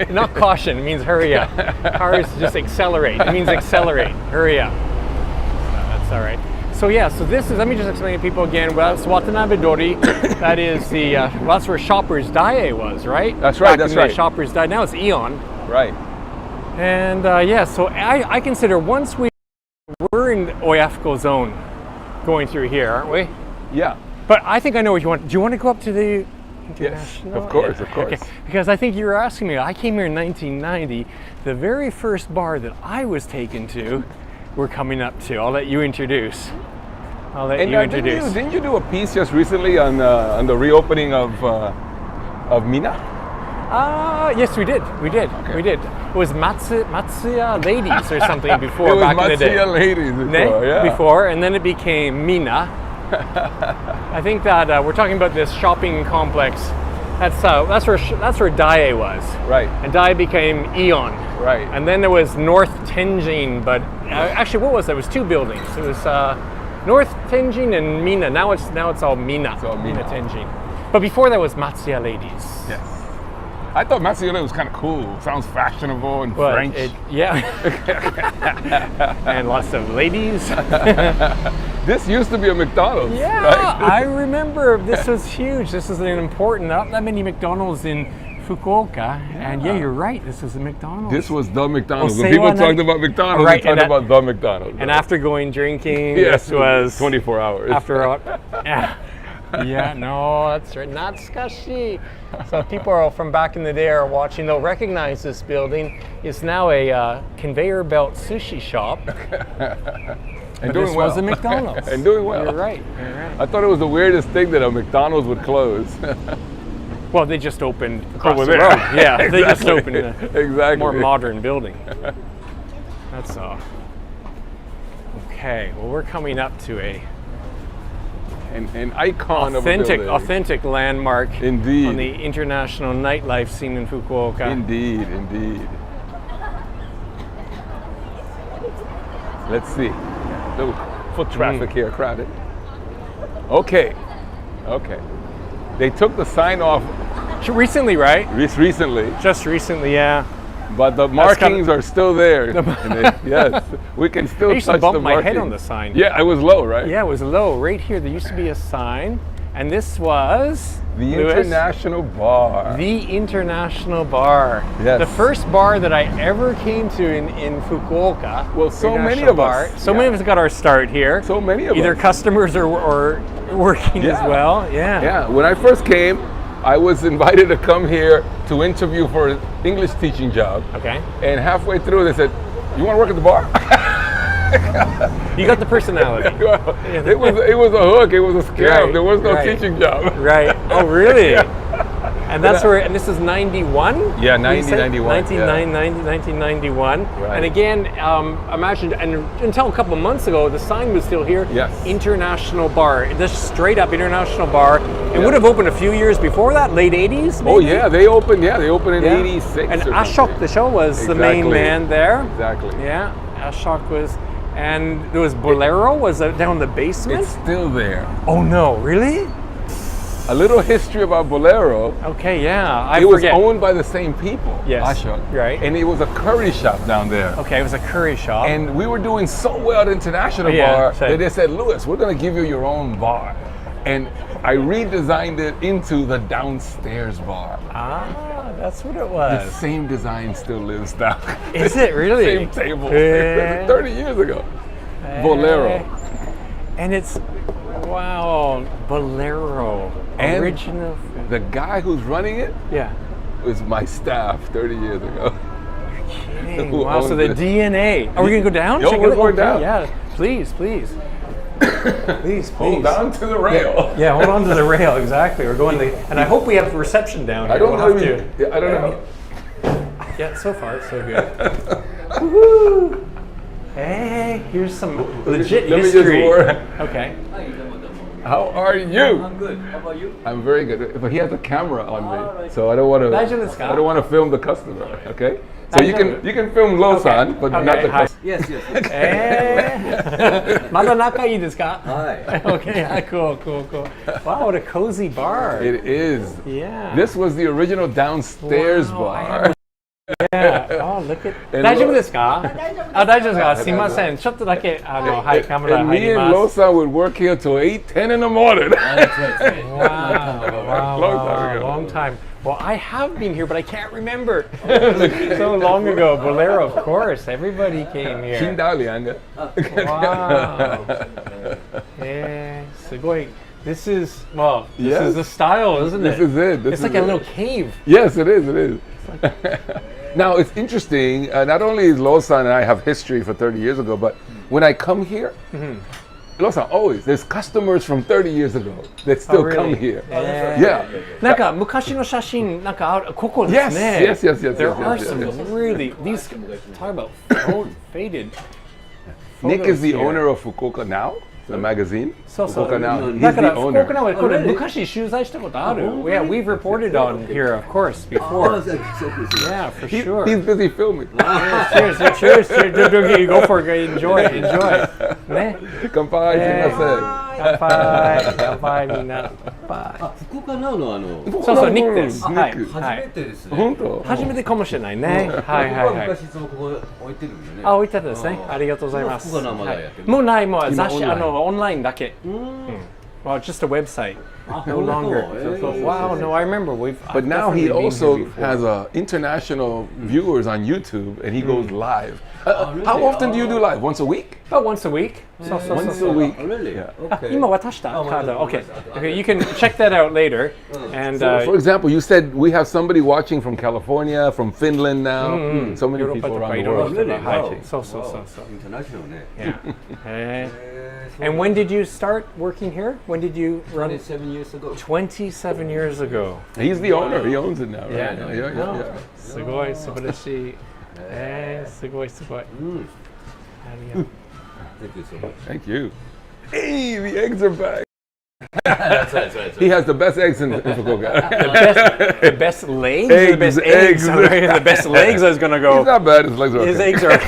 Not caution, it means hurry up. Cars just accelerate. It means accelerate, hurry up. That's all right. So let me just explain to people again. Well, it's Watanabe-dori. That is that's where Shoppers Daiei was, right? That's right, Back that's in the right. Shoppers Daiei. Now it's Aeon. Right. And so I consider we're in Oyafuko zone going through here, aren't we? Yeah. But I think I know what you want. Do you want to go up to the Yes, international? of course, Yeah. of course. Okay. Because I think you were asking me, I came here in 1990. The very first bar that I was taken to, we're coming up to. I'll let you introduce. Didn't you do a piece just recently on the reopening of Mina? Yes, we did. We did. It was Matsuya Ladies or something before It was back in the day. Matsuya Ladies before, yeah. Before, and then it became Mina. I think that we're talking about this shopping complex. That's where Daiei was. Right. And Daiei became Aeon. Right. And then there was North Tenjin, but actually, what was that? It was two buildings. It was North Tenjin and Mina. Now it's all Mina. It's all Mina. Tenjin. But before that was Matsuya Ladies. Yes. I thought Matsuya was kind of cool. Sounds fashionable and But French. And lots of ladies. This used to be a McDonald's. Yeah, Right? I remember this was huge. This is an important, not that many McDonald's in Fukuoka. And yeah, you're right, this is a McDonald's. This was the McDonald's. Well, When people say talked what, about McDonald's, right, they talked and about the McDonald's. And after going drinking, yes, this was 24 hours. after all. Yeah, no, that's right. Natsukashi. So people are from back in the day are watching. They'll recognize this building. It's now a conveyor belt sushi shop. And But doing this well. was a McDonald's. And doing well. You're right. I thought it was the weirdest thing that a McDonald's would close. Well, they just opened across Over the there. road. Yeah, they just Exactly. opened a Exactly. more modern building. That's all. Okay, well, we're coming up to An icon of a building. authentic landmark Indeed. on the international nightlife scene in Fukuoka. Indeed. Let's see. Little foot traffic here, crowded. Okay. They took the sign off Recently, right? recently, Just recently, yeah. but the markings are still there. Yes, we can still I used to touch bump the my head markings. on the sign. Yeah, it was low, right? Yeah, it was low. Right here, there used to be a sign, And this was The Louis, International Bar. The International Bar. Yes. The first bar that I ever came to in Fukuoka. Well, so many International of bar. us. So many of us got our start here. So many of Either us. customers or working as well. Yeah. Yeah, when I first came, I was invited to come here to interview for an English teaching job. Okay. And halfway through, they said, "You want to work at the bar?" You got the personality. Well, it was a hook. It was a scam. Right, There was no right. teaching job. Right. Oh, really? And that's where, and this is 91? Yeah, You said? 91, 1991. Right. And again, imagine, and until a couple of months ago, the sign was still here. Yes. International Bar. This straight up International Bar. It would have opened a few years before that, late 80s maybe? Oh yeah, they opened in Yeah. 86. And or Ashok, something. the show, was the main Exactly. man there. Exactly. Yeah, Ashok was, and there was Bolero, was down in the basement? It's still there. Oh no, really? A little history about Bolero. Okay, yeah, It was forget. owned by the same people. Yes, Ashok. right. And it was a curry shop down there. Okay, it was a curry shop. And we were doing so well at International Yeah, Bar same. that they said, "Louis, we're going to give you your own bar." And I redesigned it into the downstairs bar. That's what it The was. same design still lives now. Is it really? Same table. Eh. 30 years ago. Bolero. And it's, wow, Bolero. And Original. The guy who's running it Yeah. was my staff 30 years ago. Dang, Who wow, so owns the it? DNA. Are we going to go down? Yo, Check we're it out? going down. Yeah, please, please. Please, Hold please. on to the rail. Yeah, hold on to the rail, exactly. We're going to, and I hope we have reception down here. I don't We'll know. have to. I don't know. Yeah, so far, so good. Woohoo! Hey, here's some legit Let me just history. warn- Okay. How are you? I'm good. How about you? I'm very good. But he has a camera on me, so I don't want to. Daijoubu desu ka? I don't want to film the customer. Okay. So you Daijoubu. can film Lo-san, but Okay, not the hi. customer. Yes, yes, yes. まだ仲いいですか? はい。 Okay, cool. Wow, what a cozy bar. It is. Yeah. This was the original downstairs Wow, bar. Yeah. Oh, look at. And 大丈夫ですか? あ、大丈夫ですか? すいません。ちょっとだけはいカメラ And 入 me り and ます。 Lo-san would work here till 8, 10 in the morning. That's right. Long time. Well, I have been here, but I can't remember. So long ago. Bolero, of course. Everybody came here. 新道理안돼. Wow. Yeah, すごい. This is, well, this Yes. is the style, isn't This it? is it. This It's is like a it. little cave. Yes, it is. It is. Now it's interesting. Not only is Lo-san and I have history for 30 years ago, but when I come here, Lo-san always there's customers from 30 years ago that still come here. Yeah. なんか昔の写真なんかあるここですね。 Yes, yes, yes, yes, There yes, are yes, some yes. really these talk about faded. Nick is the photos here. owner of Fukuoka Now, the magazine. そうそう。 Fukuoka Now. He's だから the 福 owner. 岡のこれ昔取材したことある。Yeah, we've reported on here, of course, before. Yeah, for sure. He's busy filming. Cheers. Go for it. Enjoy. ね。乾杯すみません。乾杯みんな。福岡なのそうニックです。ニはいックはい。初めてですね。本当？初めてかもしれないね。はい僕は昔いつもここ置いてるんでね。あ、置いてあったんですね。ありがとうございます。福岡のまだやってる。もうない、もう今雑誌、オンラインだけ。Well, just a website. No longer. Wow, no, I remember. But now he also has international viewers on YouTube, and he goes live. How often do you do live? Once a week? About once a week. Once a week. Really? Yeah. Okay. 今渡したカード。Okay. You can check that out later. And For example, you said we have somebody watching from California, from Finland now. So many ヨーロッパ people とか around い the ろいろ world. 人が、はい Wow. そう。International ね。 Yeah. And when did you start working here? When did you run? 27 years ago. 27 years ago. He's the owner. He owns it now. Right? Yeah. Yeah. すごい素晴らしい。すごい。ありがとう。 Thank you so much. Thank you. Hey, the eggs are back. That's right. He has the best eggs in Fukuoka. The best legs? Eggs, The best eggs. eggs. The best legs, I was going to go. He's not bad. His legs are okay. His eggs are...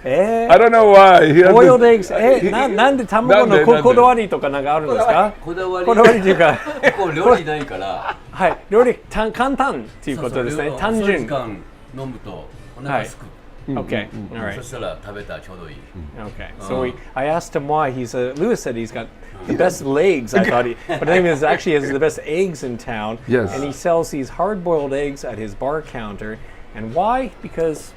I don't know why. He has boiled this- eggs. なんで卵のこだわりとかなんかあるんですか？こだわり。こだわりというか、ここ料理ないから。はい、料理簡単っていうことですね。単純。遅い時間飲むとお腹すく。Okay, all そ right. したら食べたらちょうどいい。 Okay, so I asked him why. Lewis said he's got the best legs. I thought but I mean, actually has the best eggs in town. Yes. And he sells these hard-boiled eggs at his bar counter. And why? Because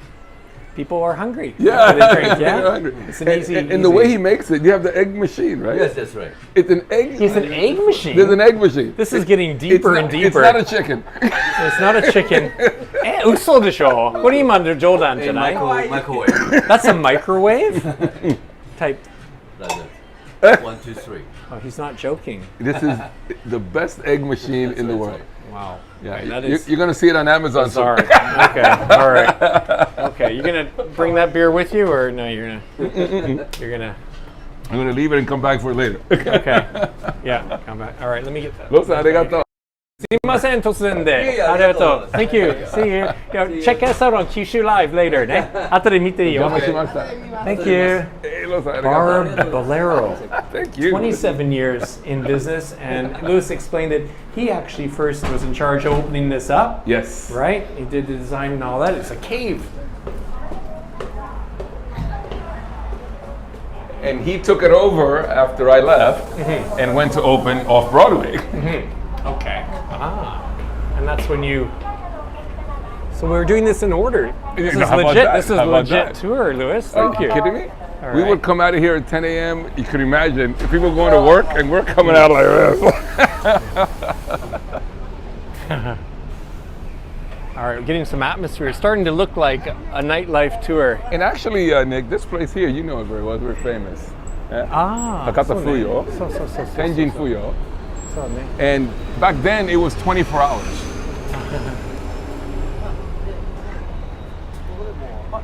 people are hungry. Yeah, They drink, they're yeah. hungry. It's an and, easy. and the way he makes it, you have the egg machine, right? Yes, that's right. It's an egg. He's an egg machine. There's an egg machine. This is getting deeper and It's deeper. not a chicken. It's not a chicken. 嘘でしょ。これ今の冗談じゃない？ Microwave. That's a microwave type. Like that. 1, 2, 3. Oh, he's not joking. This is the best egg machine in the world. Wow. Yeah, Okay, that is you're gonna see it on Amazon. soon. sorry. Okay. All right. Okay. You're gonna bring that beer with you, or no? You're gonna. I'm gonna leave it and come back for it later. Okay. Yeah. Come back. All right. Let me get that. ロさんありがとう。すいません突然で。いやいやありがとう。あり Thank you. See you. Check us out on Kyushu Live later ね。後で見ていいよ。お邪魔しました。Thank you. ロさんありがとう。 Barb Bolero. Thank you. 27 years in business, and Luis explained that he actually first was in charge of opening this up, Yes. right? He did the design and all that. It's a cave. And he took it over after I left and went to open Off Broadway. Okay. And that's when you. So we were doing this in order. This is How about legit. that? This is How a about legit that? tour, Luis. Are Thank you you. kidding me? All We right. would come out of here at 10 a.m. You could imagine if people going to work and we're coming out like this. All right, we're getting some atmosphere. It's starting to look like a nightlife tour. And actually, Nick, this place here, you know it very well. We're famous. Yeah? Hakata そうね。 Fuyo. そうそうそうそう。 Tenjin Fuyo. そうね。 And back then, it was 24 hours.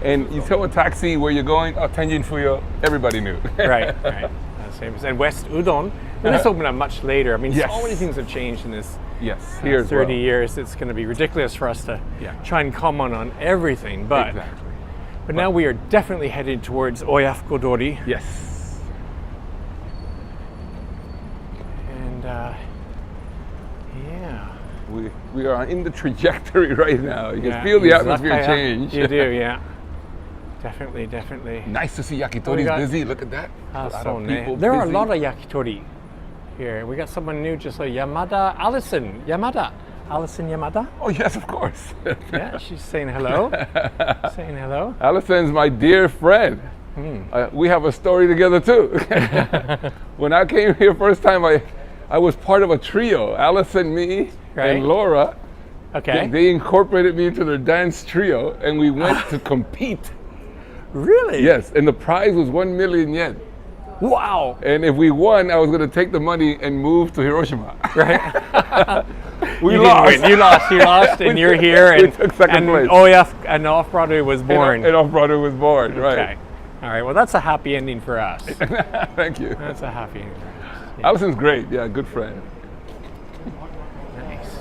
And you tell a taxi where you're going, oh, Tenjin Fuyo, everybody knew. Right. That's famous. And West Udon. And this opened up much later. I mean, Yes. so many things have changed in this Yes, here as 30 well. years. It's going to be ridiculous for us to Yeah. try and comment on everything. But Exactly. but now we are definitely headed towards Oyafuko-dori. Yes. And yeah. We are in the trajectory right now. You can Yeah, feel the atmosphere Izakaya. change. You do, yeah. Definitely. Nice to see We Yakitori's got- busy. Look at that. A lot of people There are a busy. lot of yakitori here. We got someone new, just like Allison Yamada. Oh, yes, of course. Yeah, she's saying hello. Saying hello. Allison's my dear friend. We have a story together too. When I came here first time, I was part of a trio. Allison, me, Right. and Laura. Okay. They incorporated me into their dance trio, and we went to compete. Really? Yes, and the prize was 1 million yen. Wow. And if we won, I was going to take the money and move to Hiroshima. Right. We You lost. didn't win. You lost, and you're here, We and took second place. and Off Broadway was born. And Off Broadway was born, Okay. right? All right. Well, that's a happy ending for us. Thank you. That's a happy ending for us. Yeah. Allison's great. Yeah, good friend. Nice.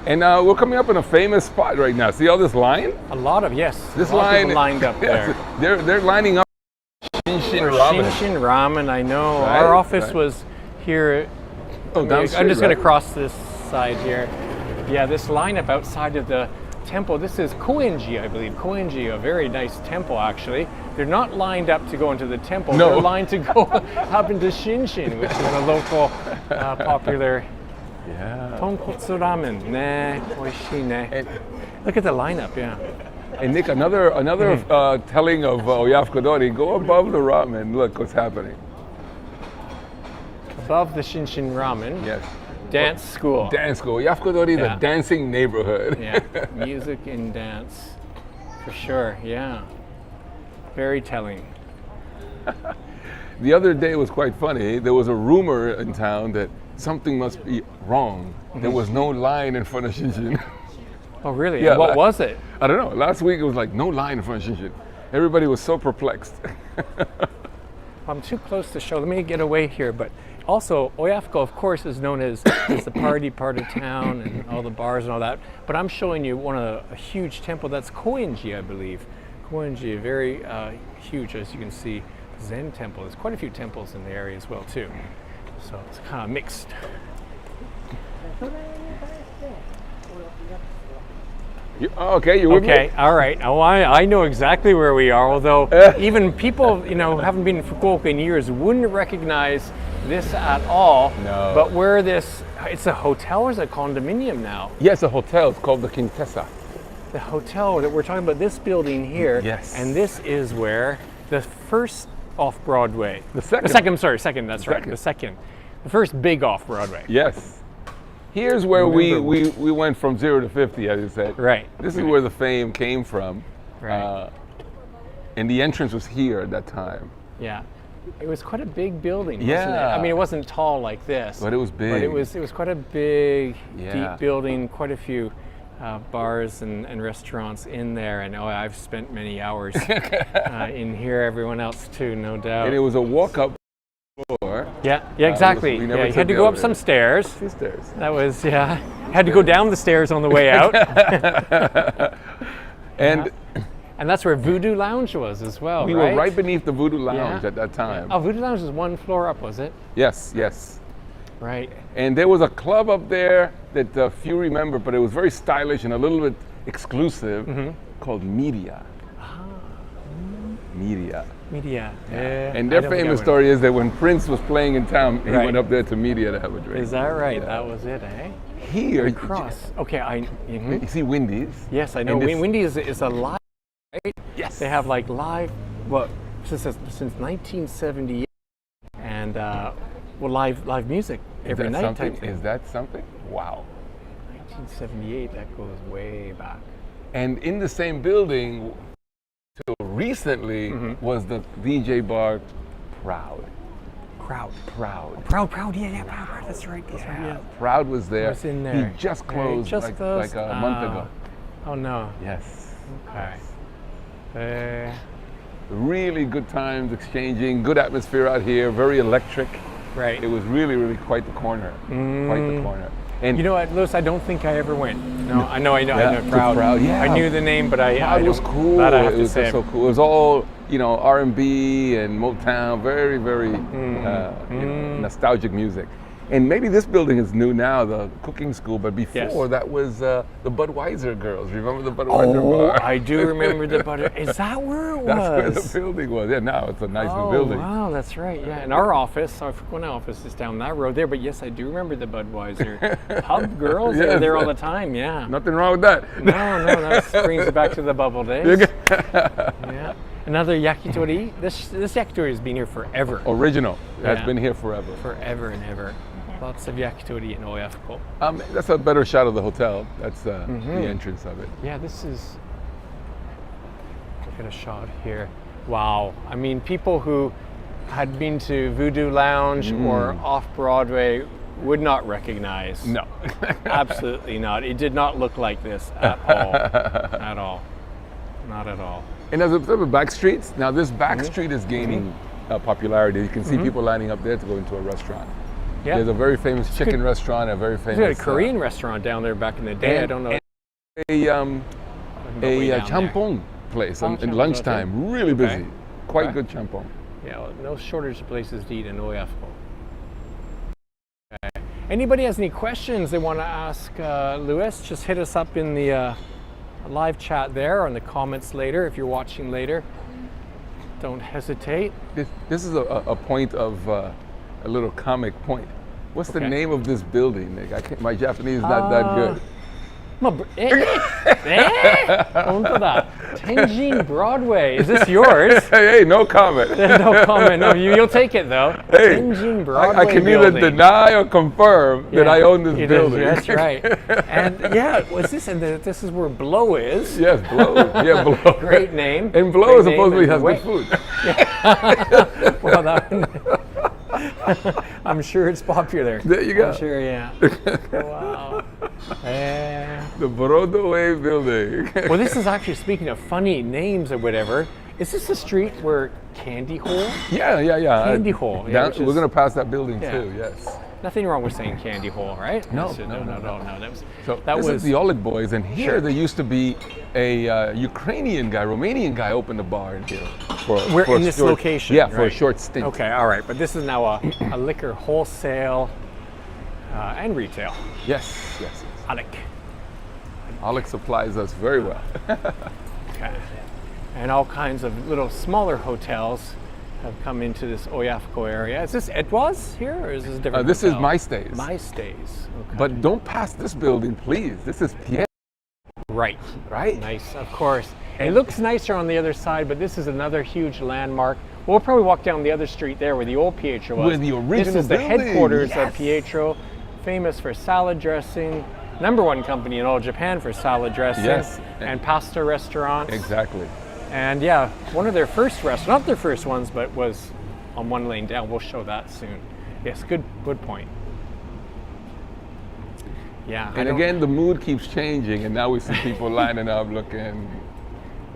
And we're coming up in a famous spot right now. See all this line? A lot of This a lot of line people lined up yes, there. They're lining up. Shinshin ramen. Shinshin ramen. I know. Right, Our office right. was here. Oh, down I'm straight, just going right? to cross this side here. Yeah, this lineup outside of the temple. This is Koenji, I believe. Koenji, a very nice temple, actually. They're not lined up to go into the temple. No. They're lined to go up into Shinshin, which is a local popular Yeah. tonkotsu ramen. Ne, oishii ne. Look at the lineup, yeah. And Nick, another telling of Oyafuko-dori. Go above the ramen. Look what's happening. Above the Shinshin ramen, Yes. dance school. Dance school. Oyafuko-dori is Yeah. a dancing neighborhood. Yeah, music and dance, for sure. Yeah, very telling. The other day was quite funny. There was a rumor in town that something must be wrong. There was no line in front of Shinshin. Oh, really? Yeah, And what like- was it? I don't know. Last week it was like no line in front of Shinshin. Everybody was so perplexed. I'm too close to show. Let me get away here. But also, Oyafuko, of course, is known as the party part of town and all the bars and all that. But I'm showing you a huge temple. That's Koenji, I believe. Koenji, very huge, as you can see, Zen temple. There's quite a few temples in the area as well, too. So it's kind of mixed. Okay, you with me? Okay, all right. Oh, I know exactly where we are, although even people, who haven't been in Fukuoka in years wouldn't recognize this at all. No. But it's a hotel or is it a condominium now? Yes, a hotel. It's called the Quintessa. The hotel that we're talking about, this building here. Yes. And this is where the first Off Broadway. The second. Second, that's right. The second. The first big Off Broadway. Yes. Here's where we went from 0 to 50, as you said. Right. This is where the fame came from. Right. And the entrance was here at that time. Yeah. It was quite a big building, wasn't it? Yeah. I mean, it wasn't tall like this. But it was big. But it was quite a big, Yeah. deep building, quite a few bars and restaurants in there. And I've spent many hours in here, everyone else too, no doubt. And it was a walk-up floor. Yeah, exactly. we never You took had to the go up elevator. some stairs. Two stairs. That was, had to go down the stairs on the way out. And And that's where Voodoo Lounge was as well, we right? were right beneath the Voodoo Lounge Yeah. at that time. Oh, Voodoo Lounge was one floor up, was it? Yes, yes. Right. And there was a club up there that few remember, but it was very stylish and a little bit exclusive, called Media. Media. Media. And their famous story is that when Prince was playing in town, he Right. went up there to Media to have a drink. Is that right? Yeah. That was it, eh? Here, Cross. Okay, you see Wendy's? Yes, I know. And this- Wendy is a live, right? Yes. They have like live, since 1978, and live music every Is that night. something? Type thing. Is that something? Wow. 1978. That goes way back. And in the same building, till recently, was the DJ bar Proud. Proud. Proud. Yeah, Proud. That's right. Yeah. Proud was there. Was in there. He just closed, Just like closed? a month ago. Oh no. Yes. Okay. Really good times exchanging, good atmosphere out here, very electric. Right. It was really, really quite the corner. Quite the corner. And You know what, Louis? I don't think I ever went. No, I know. Yeah, I know. to Proud. Proud, yeah. I knew the name, but I Proud was don't- cool. That I have It to was say. just so cool. It was all, R&B and Motown, very, very nostalgic music. And maybe this building is new now, the cooking school, but before that was the Budweiser girls. Remember the Budweiser bar? I do remember the butter. Is that where it was? That's where the building was. Yeah, now it's a nice new building. Wow, that's right. Yeah, and our office, our Fukuoka office, is down that road there. But yes, I do remember the Budweiser pub girls. They were Yes. there all the time. Yeah. Nothing wrong with that. No, that brings it back to the bubble days. Yeah. Another yakitori. This yakitori has been here forever. Original. Has Yeah. been here forever. Forever and ever. Lots of yakitori in Oyafuko. That's a better shot of the hotel. That's the entrance of it. Yeah, this is. Look at a shot here. Wow. I mean, people who had been to Voodoo Lounge or Off Broadway would not recognize. No. Absolutely not. It did not look like this at all. At all. Not at all. And there's a back streets. Now this back street is gaining popularity. You can see people lining up there to go into a restaurant. Yeah. There's a very famous chicken restaurant, a very There's famous a Korean restaurant down there back in the day. I don't know. a way down champong place Oh, in champong, lunchtime. Really Okay. busy. Quite Okay. good champong. Yeah, well, no shortage of places to eat in Oyafuko. Okay. Anybody has any questions they want to ask Luis, just hit us up in the live chat there or in the comments later if you're watching later. Don't hesitate. This is a point of a little comic point. What's the Okay. name of this building, Nick? My Japanese is not that good. 本当だ. Tenjin Broadway. Is this yours? Hey, no comment. No comment. No, you'll take it though. Hey, Tenjin Broadway I can neither building. deny or confirm that I own this It is, building. That's right. And yeah, was this? And this is where Blow is. Yes, Blow. Yeah, Blow. Great name. And Blow Great name supposedly and has way- good food. Well, I'm sure it's popular. There you go. I'm sure, yeah. Wow. The Broadway building. Well, this is actually, speaking of funny names or whatever, is this the street where Candy Hole? Yeah. Candy Hole, yeah, which we're is- going to pass that building Yeah. too, yes. Nothing wrong with saying Candy Hole, right? No, That's it. no. That This was is the Olive Boys, and here Sure. there used to be a Ukrainian guy, Romanian guy opened a bar in here. We're for a in this short- location. Yeah, for a right? short stint. Okay, all right, but this is now a liquor wholesale and retail. Yes. Alec. Alex supplies us very well. Okay. And all kinds of little smaller hotels have come into this Oyafuko area. Is this Edouard's here, or is this a different This is hotel? My Stays. My Stays. Okay. But don't pass this building, please. This is Pierre. Right. Right? Nice, of course. It looks nicer on the other side, but this is another huge landmark. We'll probably walk down the other street there where the old Pietro was. Where the original This is the building, headquarters yes. of Pietro, famous for salad dressing, #1 company in all Japan for salad dressing, Yes. and pasta restaurants. Exactly. And yeah, one of their first restaurants, not their first ones, but was on one lane down. We'll show that soon. Yes, good point. Yeah. And again, the mood keeps changing, and now we see people lining up looking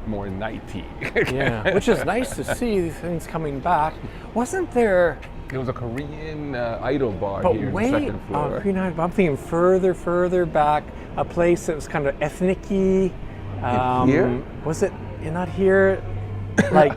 more nighty. Yeah, which is nice to see these things coming back. Wasn't there? There was a Korean idol bar But here wait, on the second floor. I'm thinking further back, a place that was kind of ethnic-y. Here? Was it not here? Like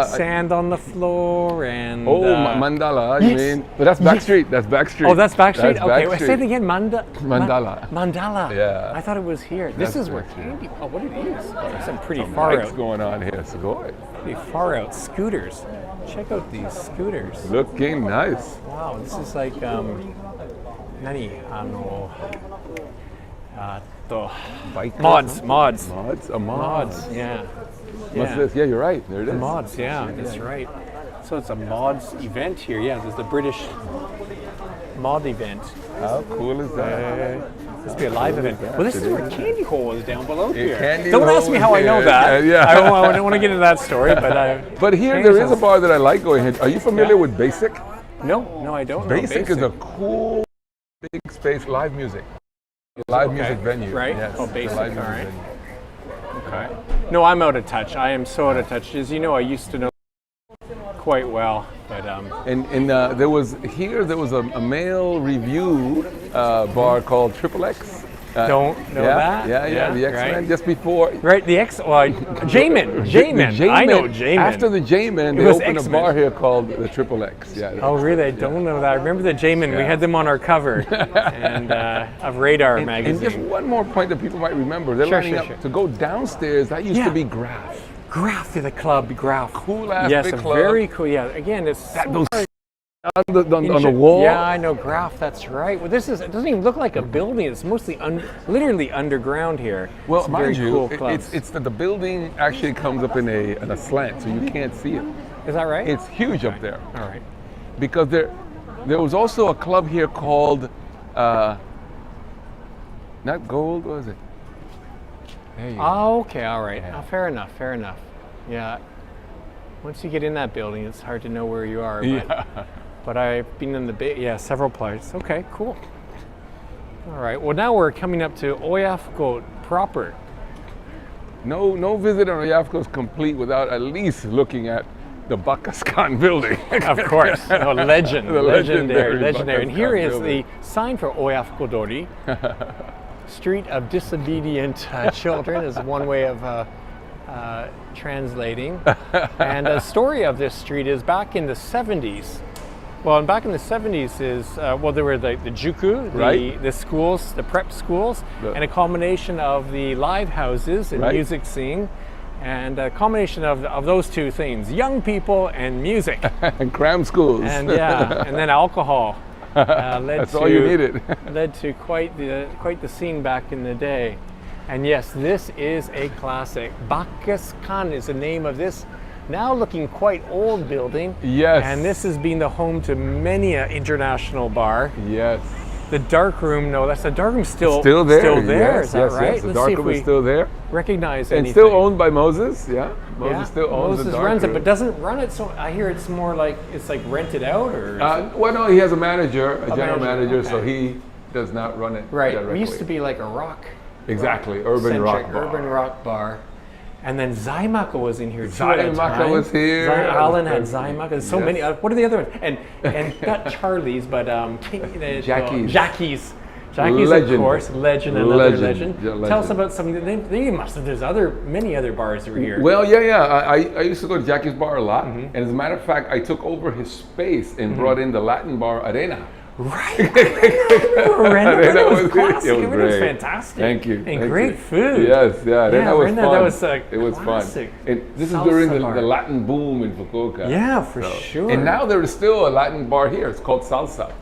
sand on the floor and. Mandala, you yes. mean? But that's Backstreet. That's Backstreet. Oh, that's Backstreet? That's Okay, Backstreet. say it again. Mandala. Mandala. Yeah. I thought it was here. This That's is where Backstreet. Candy. Oh, what it is? There's some pretty Some far lights out. going on here. Sugoi. Pretty far out scooters. Check out these scooters. Looking nice. Wow, this is like nani Bike mods. Mods? A mod. Mods, yeah. What's this? Yeah, you're right. There it is. Mods, yeah, that's right. So it's a mods event here. Yeah, there's the British mod event. How cool is that? Must be a live event. Well, this is where Candy Hole is down below here. Candy Don't ask Hole me is how I know here. that. Yeah. I don't want to get into that story, but But here, Candy there is a Hole's- bar that I like going here. Are you familiar with Basic? No, I don't know. Basic is a cool, big space live music. Live music venue. Right? Yes, Oh, it's a Basic, live music all right. venue. Okay. No, I'm out of touch. I am so out of touch. As you know, I used to know quite well, but And there was a male review bar called Triple X. don't know that. Yeah, the X-Men right. just before. Right, the X. Well, J-Men. I know J-Men. After the J-Men, they was opened X-Men. a bar here called the Triple X. Yeah. Oh, really? I don't know that. I remember the J-Men. We Yeah. had them on our cover and of Radar And magazine. just one more point that people might remember. They're Sure, lining sure. up to go downstairs. That used Yeah. to be Graph. Graph to the club. Graph. Cool ass Yes, big a club. very cool. Yeah. Again, it's Those on the wall. Yeah, I know Graph. That's right. Well, this is. It doesn't even look like a building. It's mostly literally underground here. Well, Some mind very you, cool clubs. it's that the building actually comes up in a slant, so you can't see it. Is that right? It's huge up there All right. because there was also a club here called not Gold, what was it? There you go. Oh, okay. All right. Yeah. Oh, fair enough. Yeah. Once you get in that building, it's hard to know where you are. But, Yeah. but I've been in several places. Okay, cool. All right. Well, now we're coming up to Oyafuko proper. No visit on Oyafuko is complete without at least looking at the Bakaskan building. Of course. Oh, legend. The legendary. legendary And here Bakaskan is building. the sign for Oyafuko-dori. Street of Disobedient Children is one way of translating. And the story of this street is back in the 70s. Well, and back in the 70s is, there were the juku, Right. the schools, the prep schools, and a combination of the live houses and Right. music scene, and a combination of those two things, young people and music. And cram schools. And and then alcohol led That's to all you needed. led to quite the scene back in the day. And yes, this is a classic. Bakaskan is the name of this now looking quite old building. Yes. And this has been the home to many an international bar. Yes. The dark room, that's the dark room still there. Still there, Yes, is that yes, right? yes. The Let's dark see if room we is still there. recognize And anything. still owned by Moses, yeah. Moses still owns Moses the dark runs room. it, but doesn't run it. So I hear it's more like it's like rented out, or Well, no, he has a manager, a general manager, manager, so okay. he does not run it right. directly. We used to be like a rock. Exactly, urban rock bar. Urban rock bar. And then Zaimaka was in here too. at a Zaimaka time. was here. Alan had Zaimaka. There's so Yes. many. What are the other ones? And not Charlie's, but Jackie's. Jackie's, of Legend. course, another legend. Yeah, legend. Tell us about some. There's many other bars that were here. Well, yeah. I used to go to Jackie's bar a lot, Mm-hmm. and as a matter of fact, I took over his space and brought in the Latin bar Arena. Right. That was classic. It was It was great. fantastic. Thank you. And thank great you. food. Yes, yeah. Yeah, that was Rena, fun. that was it was classic. fun. And this is Salsa during the bar. Latin boom in Fukuoka. Yeah, for sure. And now there is still a Latin bar here. It's called Salsa.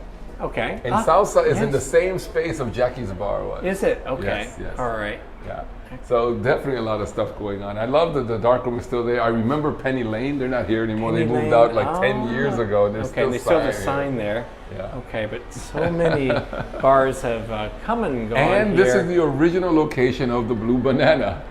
Okay. And Salsa is in the yes. same space of Jackie's bar was. Is it? Okay. Yes, yes. All right. Yeah. So definitely a lot of stuff going on. I love that the dark room is still there. I remember Penny Lane. They're not here anymore. Penny they moved Lane. out like 10 years ago. And Okay, and they still have a here. sign there. Yeah. Okay, but so many bars have come and gone And this here. is the original location of the Blue Banana.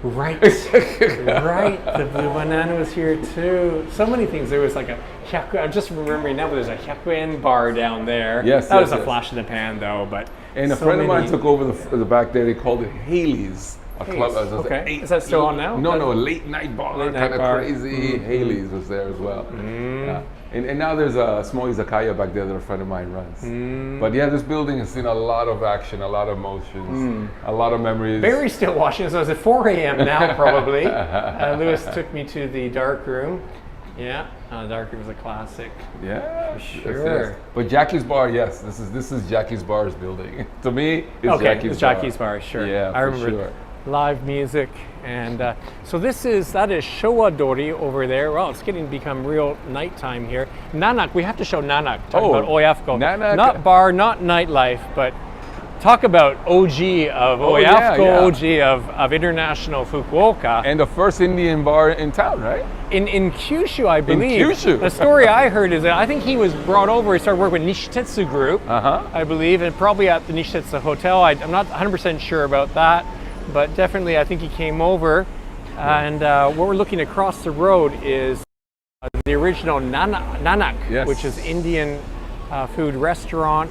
Right, right. The Blue Banana was here too. So many things. There was like a hyaku. I'm just remembering now, but there's a hyaku bar down there. Yes, that yes, was a yes. flash in the pan, though. But And a so friend of mine many- took over the back there. They called it Haley's. A club. Haley's, It was okay. eight- Is that still on now? No, a late night bar, Late night kind of bar. crazy. Haley's was there as well. Yeah. And now there's a small izakaya back there that a friend of mine runs. But yeah, this building has seen a lot of action, a lot of motions, a lot of memories. Barry's still watching, so it's at 4 a.m. now probably. Lewis took me to the dark room. Yeah, dark room is a classic. Yeah, Sure. But Jackie's Bar, yes, this is Jackie's Bar's building. To me, it's Okay, Jackie's it's Bar. Jackie's Bar, sure. Yeah, I for remember sure. live music, and so that is Showa-dori over there. Well, it's getting to become real nighttime here. Nanak, we have to show Nanak. Talk Oh, about Oyafuko. Nanak. Not bar, not nightlife, but talk about OG of Oh, Oyafuko, yeah, yeah. OG of international Fukuoka. And the first Indian bar in town, right? In Kyushu, I believe. Kyushu. The story I heard is that I think he was brought over, he started working with Nishitetsu Group, I believe, and probably at the Nishitetsu Hotel. I'm not 100% sure about that, but definitely I think he came over. And what we're looking across the road is the original Nanak, Yes. which is Indian food restaurant.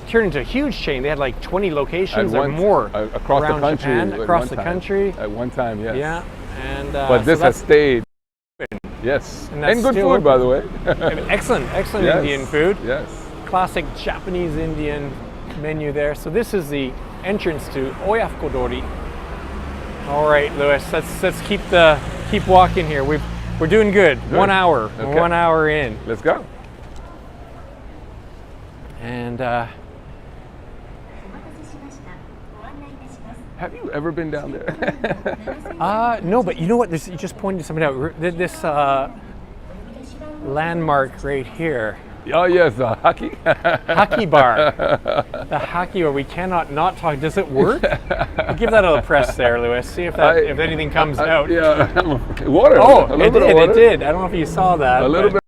Turned into a huge chain. They had like 20 locations or more across around the country. Japan, at across one the time. country. At one time, yes. Yeah, and But so this has that's stayed. Yes. And that's And good still food, by the way. excellent Yes, Indian food. Yes. Classic Japanese Indian menu there. So this is the entrance to Oyafuko-dori. All right, Lewis, let's keep walking here. We're doing good. Good. 1 hour. Okay. 1 hour in. Let's go. And Have you ever been down there? no, but you know what? You just pointed something out. This landmark right here. Oh yes, the hockey. Hockey bar. The hockey bar. We cannot not talk. Does it work? Give that a little press there, Lewis. See if anything comes out. Yeah, water. Oh, a little it bit of did. water. It did. I don't know if you saw that. A little but- bit.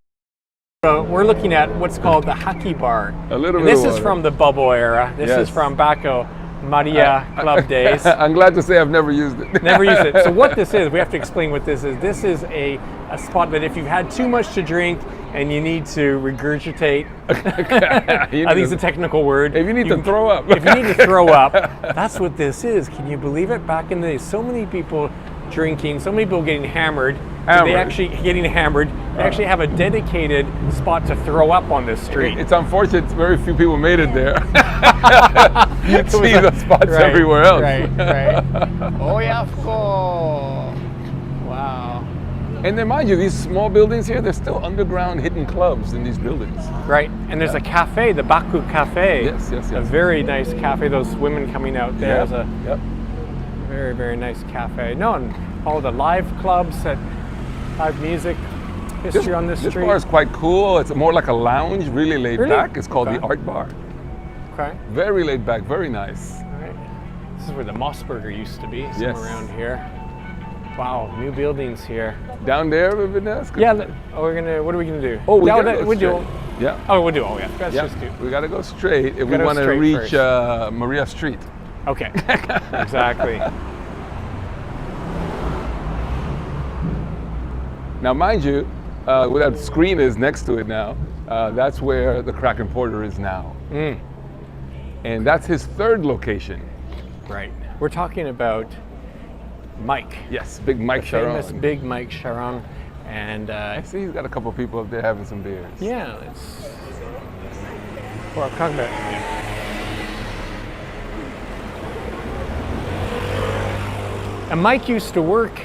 We're looking at what's called the hockey bar. A little And bit this of is water. from the bubble era. This is Yes. from Baco Maria Club days. I'm glad to say I've never used it. Never used it. So what this is, we have to explain what this is. This is a spot that if you've had too much to drink and you need to regurgitate, I think it's a technical word. If you need to throw up. If you need to throw up, that's what this is. Can you believe it? Back in the day, so many people drinking, so many people getting hammered. They actually getting hammered. They actually have a dedicated spot to throw up on this street. It's unfortunate very few people made it there. You'd see the spots Right, everywhere else. Right. Oyafuko. Wow. And then mind you, these small buildings here, there's still underground hidden clubs in these buildings. Right, and there's a cafe, the Baku Cafe. Yes. A very nice cafe. Those women coming out there. Yep, Is a yep. very, very nice cafe. No, and all the live clubs, live music, history on this street. This bar is quite cool. It's more like a lounge, really laid Really? back. It's called Okay. the Art Bar. Okay. Very laid back, very nice. All right. This is where the Mossburger used to be, somewhere Yes. around here. Wow, new buildings here. Down there, Vanessa? Yeah, what are we gonna do? Oh, we Yeah, gotta go we'll do. straight. Yeah. Oh, we'll do. Oh, yeah. Let's Yeah. just do. We gotta go straight if we Gotta go want to straight reach first. Maria Street. Okay. Exactly. Now, mind you, where that screen is next to it now, that's where the Kraken Porter is now. And that's his third location. Right. We're talking about Mike. Yes, Big Mike Famous Sharon. Big Mike Sharon. And I see he's got a couple people up there having some beers. yeah, it's what I'm talking about. And Mike used to work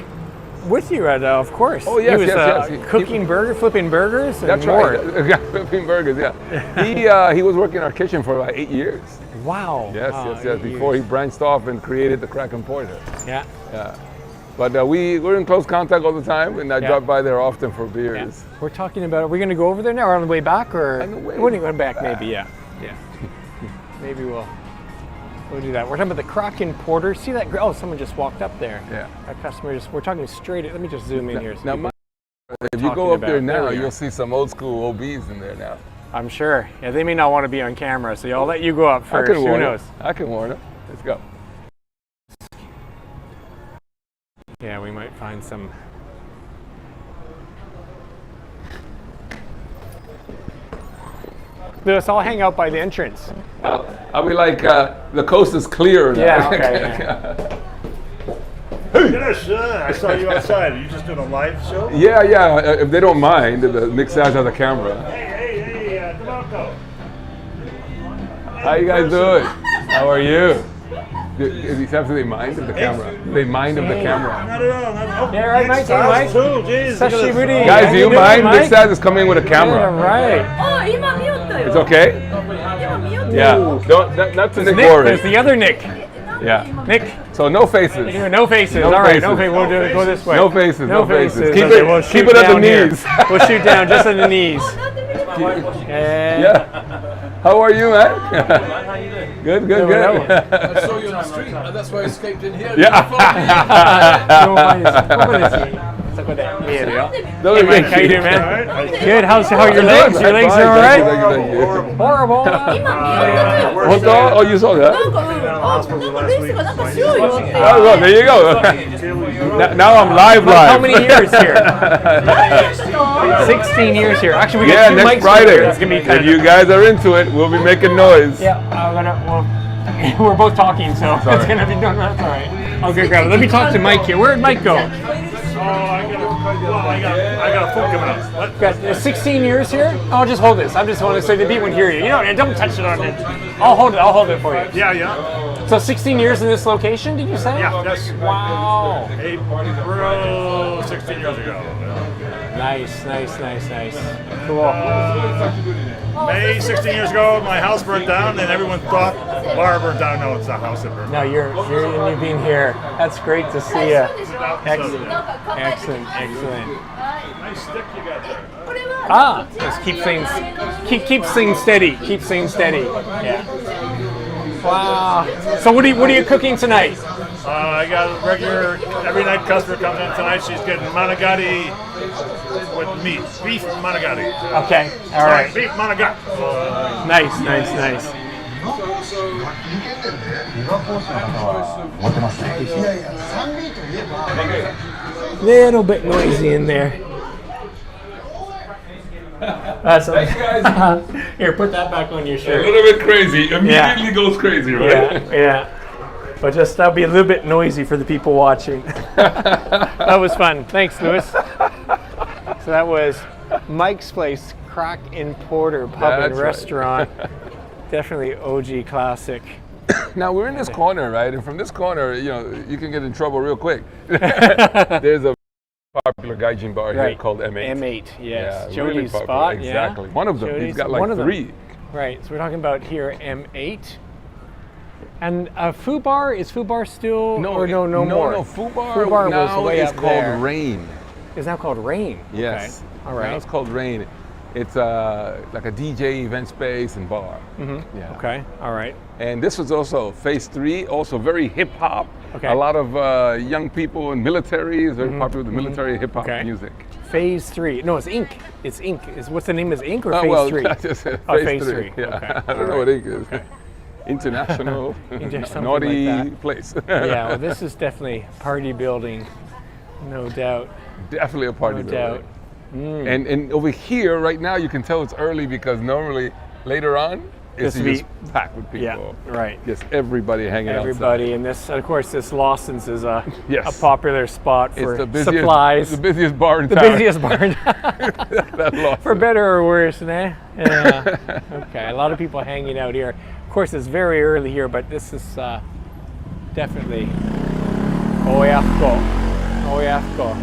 with you at, of course. Oh, yes, he was yes. cooking flipping burgers, and That's more. right. Yeah, flipping burgers. Yeah. He was working in our kitchen for about 8 years. Wow. Yes, Wow, yes, yes. 8 Before years. he branched off and created the Kraken Porter. Yeah. Yeah. But we're in close contact all the time, and I drop by there often for beers. Yeah. We're talking about. Are we going to go over there now, or on the way back, or On the way when are you going back? Maybe. Yeah. Yeah. Maybe we'll do that. We're talking about the Kraken Porter. See that? Oh, someone just walked up there. Yeah. A customer just. We're talking straight. Let me just zoom in here. So Now, people- if you go up there talking about. now, There we you'll are. see some old school OBs in there now. I'm sure. Yeah, they may not want to be on camera, so I'll let you go up first. Who knows? I can warn them. Let's go. Yeah, we might find some. Lewis, I'll hang out by the entrance. I'll be like, the coast is clear now. Yeah, okay. Yes, I saw you outside. Are you just doing a live show? Yeah. If they don't mind, the mixage of the camera. Hey, Tomoko. How you guys doing? How are you? Do they mind of the camera? They mind of the camera. Not at all. Not at all. Yeah, right, Mike? Hey, Mike? Too. Jeez, look at this. Sashiburi. Guys, How do you you doing, mind? Mike? Mixage is coming with a Yeah, camera. right. あ、今見よったよ。 It's okay? 今見よったよ。 Yeah. Don't, not to Nick Nick, Warren. there's the other Nick. Yeah. Nick, So no faces. no faces. No All right, faces. no faces. We'll do it. Go this way. No faces. No faces. Keep Okay, it. we'll Keep shoot it at the down here. knees. We'll shoot down just at the knees. And Yeah. How are you, man? Good. I saw you on the street, and that's why I escaped in here. Yeah. そこで見えるよ。 Those Hey, are Mike, how you good. doing, man? Good. How your legs? Your legs are all right? Horrible. 今見よったよ。 Hold on. Oh, you saw that? なんかルイスがなんかしようよって。 Oh, well, there you go. Now I'm live. How many years here? 16 years here. Actually, we got Yeah, two next mics Friday. Here. It's gonna be kind If you guys are into it, we'll be making noise. Yeah, we're both talking, so it's gonna be done. That's all right. I'll get grab it. Let me talk to Mike here. Where'd Mike go? I got a food coming up. What? Got 16 years here. I'll just hold this. I'm just want to say the people can hear you. You know, don't touch it on it. I'll hold it for you. Yeah. So 16 years in this location, did you say? Yeah, that's Wow. April 16 years ago. Nice. Cool. May 16 years ago, my house burnt down, and everyone thought the bar burnt down. No, it's the house that burned. No, you've been here. That's great to see you. Excellent. Nice stick you got there. Just keep things steady. Keep things steady. Yeah. Wow. So what are you cooking tonight? I got a regular, every night customer comes in tonight. She's getting manigatti with meat, beef manigatti. Okay. All right. Beef manigatti. Nice. Little bit noisy in there. That's Here, put that back on your A shirt. little bit crazy. Immediately goes crazy, right? Yeah. But that'll be a little bit noisy for the people watching. That was fun. Thanks, Lewis. So that was Mike's Place, Kraken Porter Pub That's and right. Restaurant. Definitely OG classic. Now we're in this corner, right? And from this corner, you can get in trouble real quick. There's a popular gaijin bar here called M8. M8, yes. Yeah, Jody's really popular. spot, Exactly. yeah. One of them. He's Jody's- got one like of them. 3. Right, so we're talking about here M8. And Fubar, is Fubar still? No more? No, Fubar was now way is up called there. Rain. It's now called Rain. Yes. Okay. All right. Now it's called Rain. It's like a DJ event space and bar. Mm-hmm. Yeah. Okay, all right. And this was also phase 3, also very hip hop. Okay. A lot of young people in military, is very popular with the military hip hop Okay. music. Phase 3. No, it's Inc. It's Inc. What's the name? Is Inc. or Phase well, 3? I just said Oh, phase phase 3. 3. Yeah. Okay. I don't know what Inc. is. International, Something naughty like that. place. Yeah, well, this is definitely party building, no doubt. Definitely a party No building. doubt. And over here, right now, you can tell it's early because normally later on, it's This would just packed with people. Yeah, right. Just everybody hanging Everybody, and this, of course, this Lawson's is a Yes. popular spot outside. for It's the busiest, supplies. the busiest bar in The town. busiest barn. That Lawson. For better or worse, eh? Yeah. Okay, a lot of people hanging out here. Of course, it's very early here, but this is definitely Oyafuko. Oyafuko.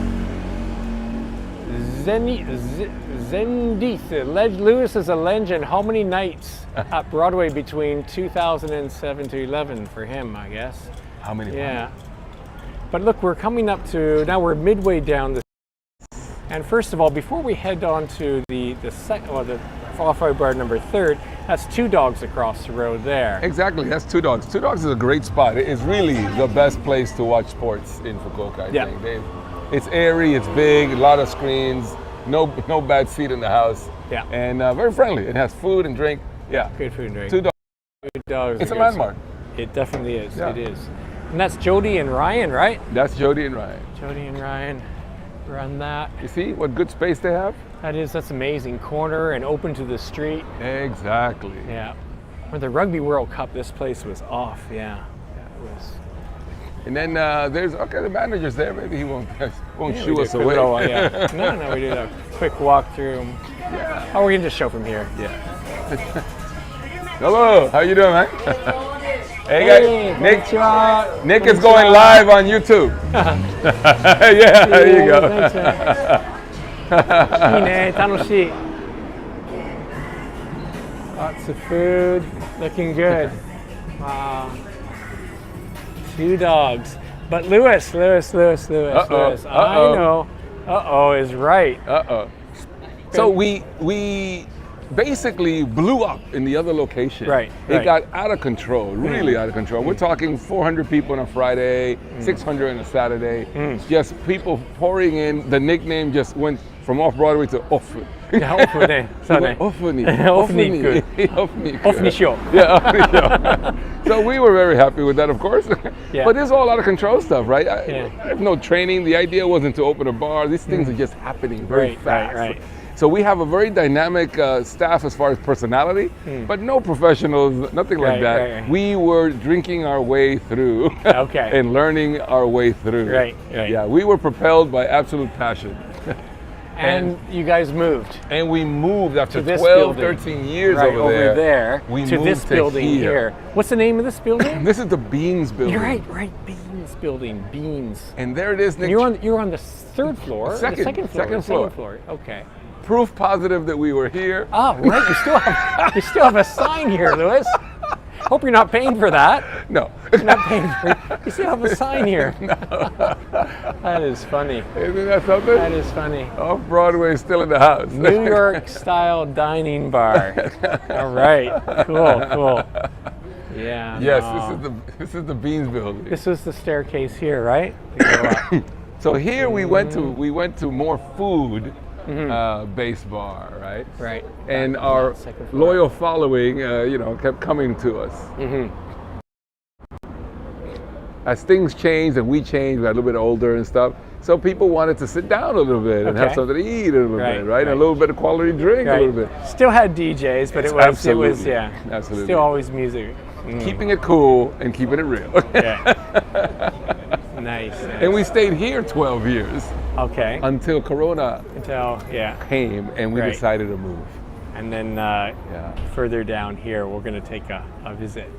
Zendith. Lewis is a legend. How many nights at Broadway between 2007 to 11 for him, I guess? How many? Yeah. But look, we're coming up to, now we're midway down the, and first of all, before we head on to the Off Broadway bar number 3, that's Two Dogs across the road there. Exactly, that's Two Dogs. Two Dogs is a great spot. It's really the best place to watch sports in Fukuoka, I think. It's airy, it's big, a lot of screens, no bad seat in the house. Yeah. And very friendly. It has food and drink. Yeah. Good food and drink. Two Dogs. Two Dogs. It's a landmark. It definitely is. Yeah. It is. And that's Jody and Ryan, right? That's Jody and Ryan. Jody and Ryan run that. You see what good space they have? That's amazing. Corner and open to the street. Exactly. Yeah. For the Rugby World Cup, this place was off. Yeah. It was. And then there's the manager's there. Maybe he won't shoo We us did a away. little, yeah. No, we did a quick walk through. Yeah. Oh, we're gonna just show from here. Yeah. Hello. How you doing, man? Hey guys. Nick is going live on YouTube. Yeah. There you go. Thanks, man. いいね、楽しい. Lots of food, looking good. Wow. Two Dogs. But Lewis. Uh-oh. I know. Uh-oh is right. So we basically blew up in the other location. Right. It got out of control, really out of control. We're talking 400 people on a Friday, 600 on a Saturday. Just people pouring in. The nickname just went from Off Broadway to Off. So we were very happy with that, of course. Yeah. But it's all out of control stuff, right? I Yeah. have no training. The idea wasn't to open a bar. These things are just happening very fast. Right. So we have a very dynamic staff as far as personality, but no professionals, nothing like that. Right. We were drinking our way through and learning our way through. Right. Yeah, we were propelled by absolute passion. And you guys moved And we moved after to this 12, building. 13 years right over there. We to moved this building here. What's the name of this building? This is the Beans building. You're right. Beans building. Beans. And there it is, Nick. You're on the third floor. or Second the floor. Okay. Proof positive that we were here. Oh, right. You still have a sign here, Lewis. Hope you're not paying for that. No. You're not paying for it. You still have a sign here. That is funny. Isn't that something? That is funny. Off Broadway is still in the house. New York style dining bar. All right. Cool. Yeah. Yes, no. this is the Beans building. This was the staircase here, right? To go up. So here we went to more food based bar, right? Right. And our Second floor. loyal following, kept coming to us. As things changed and we changed, we got a little bit older and stuff. So people wanted to sit down a little bit and have something to eat a little bit, right? And a little bit of quality drink, a little bit. Still had DJs, but it was Absolutely. still always music. Keeping it cool and keeping it real. Nice. And we stayed here 12 years. Okay. Until Corona came and we decided to move. And then further down here, we're going to take a visit.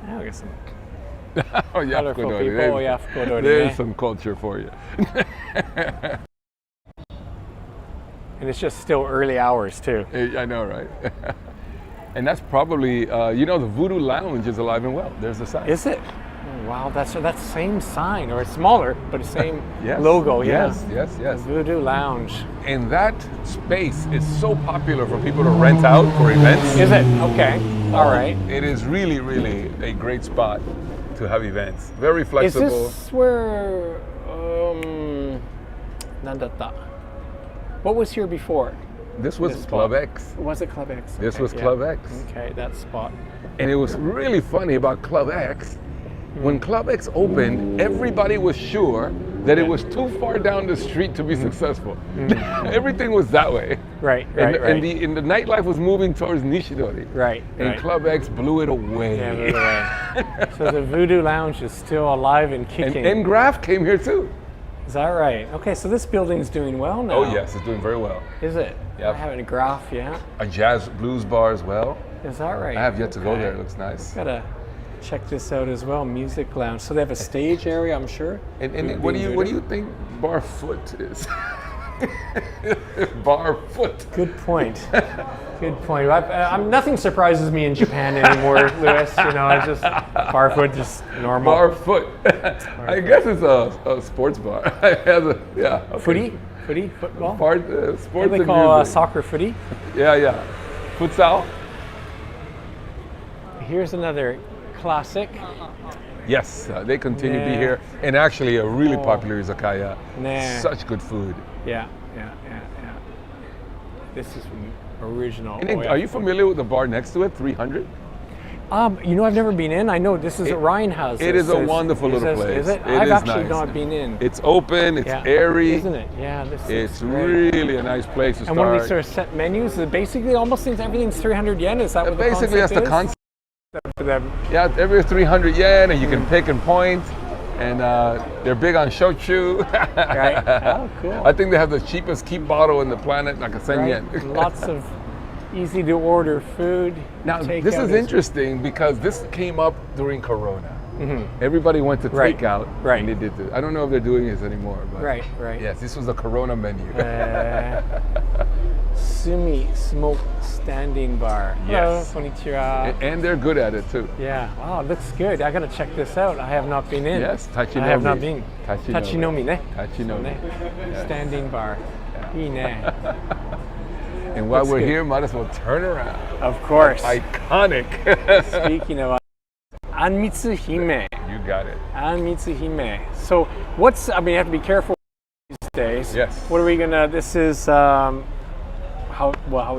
I guess some Oyafuko-dori. Oyafuko-dori. There's some culture for you. And it's just still early hours too. I know, right? And that's probably, the Voodoo Lounge is alive and well. There's the sign. Is it? Oh, wow, that's the same sign, or it's smaller, but the same Yes. logo. Yes. Voodoo Lounge. And that space is so popular for people to rent out for events. Is it? Okay. All right. It is really, really a great spot to have events. Very flexible. Is this where, Nandata? What was here before? This was This Club spot. X. Was it Club X? This Okay, was yeah. Club X. Okay, that spot. And it was really funny about Club X. When Club X opened, everybody was sure that it was too far down the street to be successful. Everything was that way. Right. And the nightlife was moving towards Nishidori. Right. And Club X blew it away. Yeah, by the way. So the Voodoo Lounge is still alive and kicking. And Graf came here too. Is that right? Okay, so this building's doing well now. Oh yes, it's doing very well. Is it? Yep. I haven't a graph yet. A jazz blues bar as well. Is that right? I have yet to go there. It looks nice. Gotta check this out as well. Music lounge. So they have a stage area, I'm sure. And what do you think bar foot is? Bar foot. Good point. Good point. Nothing surprises me in Japan anymore, Lewis. You know, I just barfoot, just normal. Bar foot. I guess it's a sports bar. It has a, yeah. Okay. Footy, football. Sports. What do they and call music. soccer footy? Yeah. Futsal. Here's another classic. Yes, they continue to be here, and actually a really popular izakaya. Nah. Such good food. Yeah. This is from original. And are you familiar with the bar next to it, 300? You know, I've never been in. I know this is Ryan House. It is a wonderful little place. Is it? It I've is actually nice. not been in. It's open, it's airy. Isn't it? Yeah, this It's is great. really a nice place to And start. one of these sort of set menus, basically almost seems everything's 300 yen. Is that what the Basically, that's the concept concept. for them? Yeah, every 300 yen, and you can pick and point. And they're big on shochu. Right. Oh, cool. I think they have the cheapest keep bottle in the planet, like a 10 yen. Lots of easy to order food. Now, this is interesting because this came up during Corona. Everybody went to takeout. Right. And they did this. I don't know if they're doing this anymore. But Right. yes, this was a Corona menu. Sumi Smoke Standing Bar. Yes. Hello, konnichiwa. And they're good at it too. Yeah. Wow, it looks good. I gotta check this out. I have not been in. Yes, Tachinomi. I have not been. Tachinomi. Tachinomi, ne? Tachinomi. Yes. Standing bar. Ine. And while Looks we're good. here, might as well turn around. Of course. Iconic. Speaking of Anmitsu Hime. You got it. Anmitsu Hime. So you have to be careful these days. Yes. What are we gonna, this is, how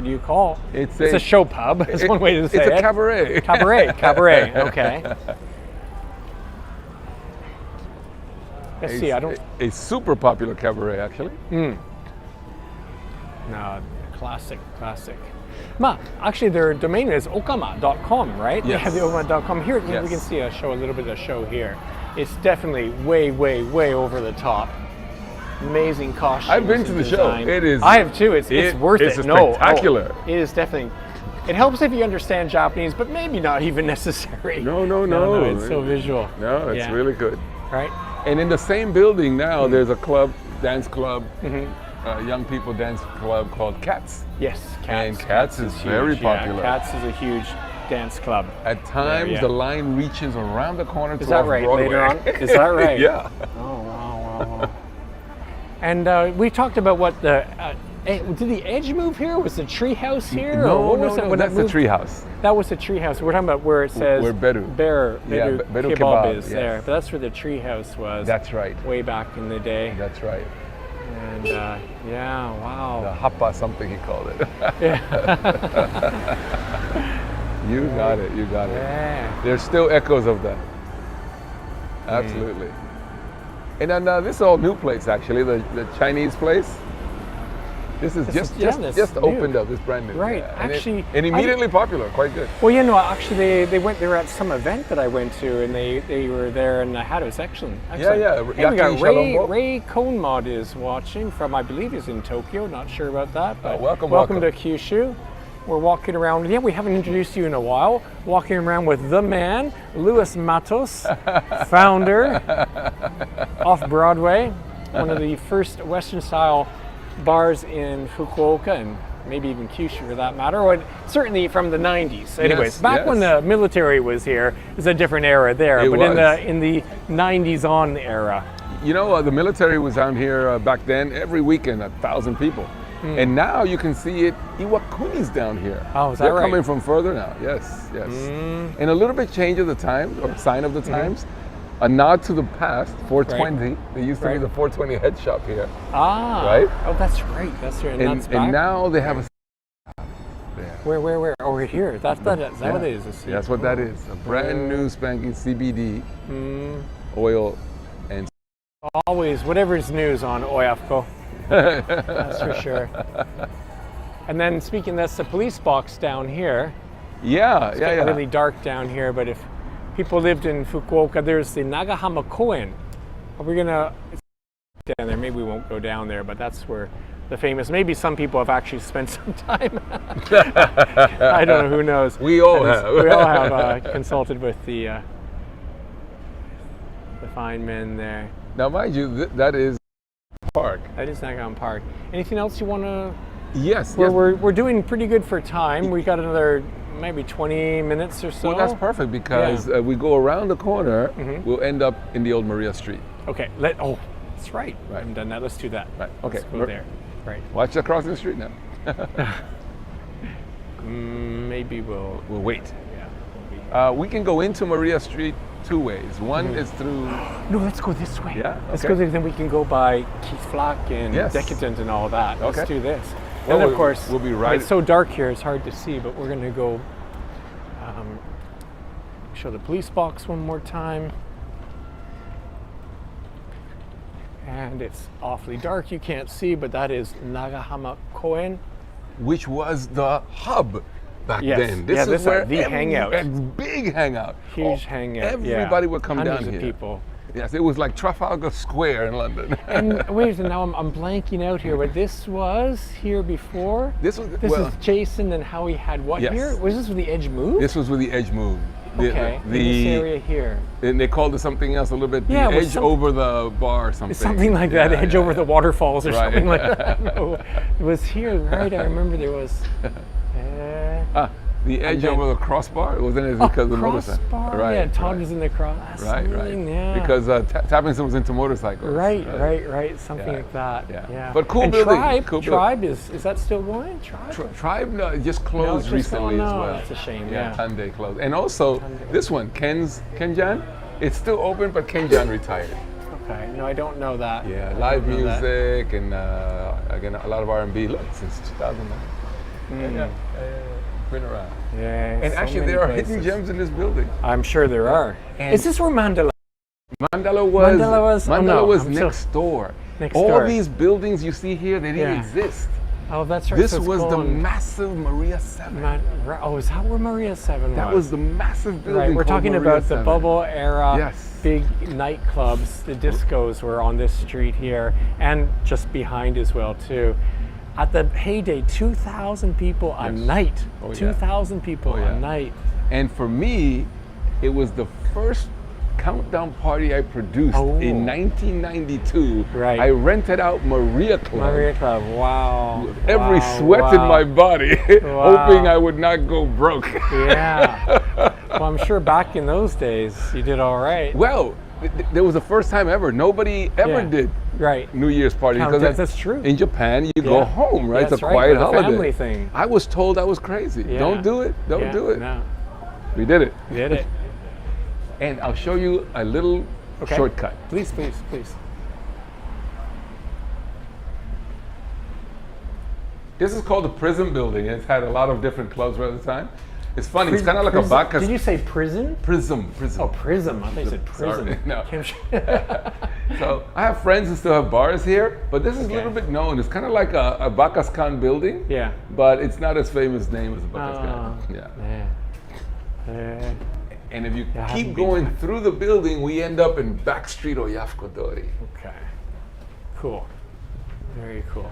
do you call? It's a show pub. That's one way to say it. It's a cabaret. Cabaret. Okay. Let's see. A super popular cabaret, actually. No, classic. Actually, their domain is okama.com, right? They Yes. have the okama.com. Here, Yes. we can see a little bit of a show here. It's definitely way over the top. Amazing costumes. I've been to the show. design. It is. I have too. It's worth it. It's spectacular. It is definitely. It helps if you understand Japanese, but maybe not even necessary. No. It's so visual. No, it's really good. Right? And in the same building now, there's a club, dance club, young people dance club called Cats. Yes, Cats. And Cats is very popular. Cats is a huge dance club. At times, the line reaches around the corner to Is that Off right? Broadway. Later on? Is that right? Yeah. Oh, wow. And we talked about what did the Edge move here? Was the tree house here? No, That's the tree house. That was the tree house. We're talking about where it says Where Beru. Beru Beru kebab kebab, is yes. there. But that's where the tree house was. That's right. Way back in the day. That's right. And wow. The hapa something he called it. Yeah. You got it. Yeah. There's still echoes of that. Absolutely. And then this is all new place actually, the Chinese place. This is just opened up. It's brand new. Right. Yeah. Actually, and immediately popular. Quite good. Well, actually, they were at some event that I went to, and they were there, and I had it was excellent. Yeah. Hey, we got Yaki Shalombo. Ray Konmod is watching from, I believe, he's in Tokyo. Not sure about that, but welcome to Kyushu. We're walking around. Yeah, we haven't introduced you in a while. Walking around with the man, Luis Matos, founder, Off Broadway, one of the first Western-style bars in Fukuoka and maybe even Kyushu for that matter, or certainly from the 90s. Anyways, back when the military was here, it was a different era there, in the 90s on era. The military was down here back then every weekend, 1,000 people. And now you can see it, Iwakuni's down here. Oh, is that They're right? coming from further now, yes. And a little bit change of the times, or sign of the times. A nod to the past, 420. They used to be the 420 head shop here. Ah. Right? Oh, that's right. That's right. And now they have a there. Where? Oh, we're here. Is that what it is? That's what that is. A brand new spanking CBD oil and always whatever's news on Oyafuko. That's for sure. And then speaking, that's the police box down here. Yeah. It's really dark down here, but if people lived in Fukuoka, there's the Nagahama Koen. We're gonna down there. Maybe we won't go down there, but that's where the famous. Maybe some people have actually spent some time. I don't know. Who knows? We all have. We all have consulted with the fine men there. Now, mind you, that is park. That is Nagam Park. Anything else you want to? Yes. We're doing pretty good for time. We got another maybe 20 minutes or so. Well, that's perfect because we go around the corner. We'll end up in the old Maria Street. Okay. That's right. I haven't done that. Let's do that. Right. Okay. Let's go there. Right. Watch the crossing the street now. Maybe we'll wait. Yeah. We can go into Maria Street two ways. One is through. No, let's go this way. Yeah. Let's okay. go there. Then we can go by Keith Flock and Yes. Decadent and all that. Let's Okay. do this. Well, and of course, we'll be right. It's so dark here; it's hard to see. But we're going to go show the police box one more time. And it's awfully dark, you can't see, but that is Nagahama Koen. Which was the hub back Yes. then. Yeah, This this is where the hangout. a big hangout. Huge hangout. Everybody would come Hundreds down of here. people. Yes, it was like Trafalgar Square in London. And wait, now I'm blanking out here, but this was here before? This was This well, is Jason and how he had what Yes. here? Was this with the Edge move? This was with the Edge move. Okay, in this area here. And they called it something else a little bit. Yeah, it the was Edge some- over the bar or something. Something like that, Edge over the waterfalls or Right. something like that. No, it was here, right? I remember there was. The Edge then- over the crossbar? Wasn't it because of the motorcycle? Crossbar, Right. yeah, Todd right. was in the cross. That's Right, something, right. Yeah. Because Tappington was into motorcycles. Right, something Yeah. like that. Yeah. Yeah. But cool and building. Tribe, Cool Tribe is that still going? Tribe? Tribe just No, closed it's just recently gone as now. well. That's a shame, Yeah, yeah. Hyundai closed. And also this one, Kenjan, it's still open, but Kenjan retired. Okay, no, I don't know that. Yeah, I live don't know that. music and again a lot of R&B. Look, since 2009. Yeah, been around. Yeah. And so actually, many there are places. hidden gems in this building. I'm sure there are. And- Is this where Mandela? Mandela was oh, no, was I'm still- next door. Next All door. these buildings you see here, they didn't Yeah. exist. Oh, that's right. This so it's was the called massive Maria 7. Oh, is that where Maria 7 That was the massive building. Right, we're called talking Maria about the 7. bubble era, Yes. big nightclubs. The discos were on this street here, and just behind as well too. At the heyday, 2,000 people a Yes. night. Oh, yeah. 2,000 people Oh, yeah. a night. And for me, it was the first countdown party I produced Oh. in 1992. Right. I rented out Maria Club. Maria Club. Wow. Every Wow, sweat in wow. my body, Wow. hoping I would not go broke. Yeah. Well, I'm sure back in those days you did all right. Well, there was the first time ever. Nobody ever Yeah. did Right. New Year's party. Countdowns, because that's true. In Japan, you go Yeah. home, right? That's it's a right, quiet for the holiday. family thing. I was told I was crazy. Yeah. Don't do it. Don't Yeah, do it. No. We did it. Did it. And I'll show you a little Okay. shortcut. Please, please, please. This is called the Prism Building. It's had a lot of different clubs right at the time. It's funny. It's kind of like a Prism- Bacchus. Did you say prison? Prism. Oh, prism. I thought you said Sorry, prison. no. Kim- So I have friends who still have bars here, but this is a Okay. little bit known. It's kind of like a Bacchus Khan building, Yeah. but it's not as famous name as a Bacchus Oh, Khan. Yeah. yeah. And if you I haven't keep been going there. through the building, we end up in Backstreet Oyafuko-dori. Okay. Cool. Very cool.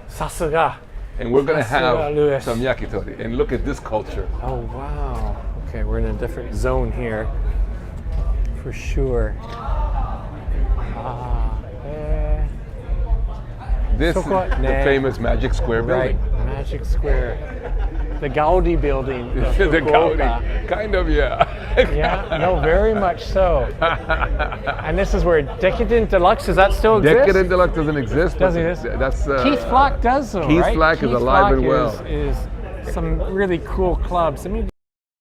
Sasuga. And we're gonna have Luis. some yakitori. And look at this culture. Oh, wow. Okay, we're in a different zone here. For sure. This is So-called- the Nah. famous Magic Square Right. building. Magic Square. The Gaudi building. of The Fukuoka. Gaudi. Kind of, yeah. Yeah, no, very much so. And this is where Decadent Deluxe, does that still exist? Decadent Deluxe doesn't exist. but Doesn't exist? That's Keith Flock does though, Keith right? Flock is alive and well. Is some really cool clubs. Let me do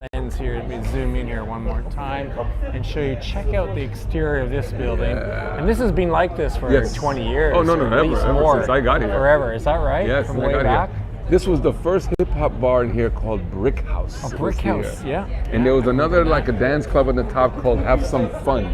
the lens here. Let me zoom in here one more time and show you. Check out the exterior of this building. And this has been like this for Yes. 20 years. Oh, no, or at ever least since more. I got here. Forever, is that right? Yes, From I way got back? here. This was the first hip hop bar in here called Brick House. A It brick was here. house, yeah. And there was another like a dance club on the top called Have Some Fun.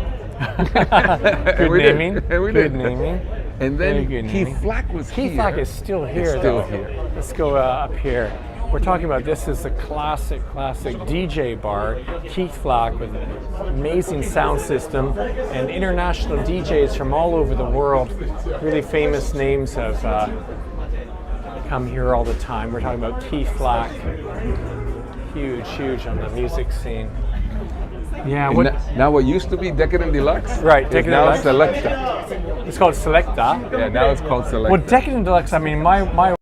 Good we did. naming. And we Good did. naming. And Very then good Keith naming. Flock was Keith here. Flock is still here, still though. here. Let's go up here. we're talking about this is the classic DJ bar, Keith Flack, with an amazing sound system, and international DJs from all over the world. Really famous names have come here all the time. We're talking about Keith Flack, huge on the music scene. Yeah. Now what used to be Decadent Deluxe, Right, is Decadent now Deluxe. Selecta. It's called Selecta. Yeah, now it's called Selecta. Well, Decadent Deluxe, I mean, my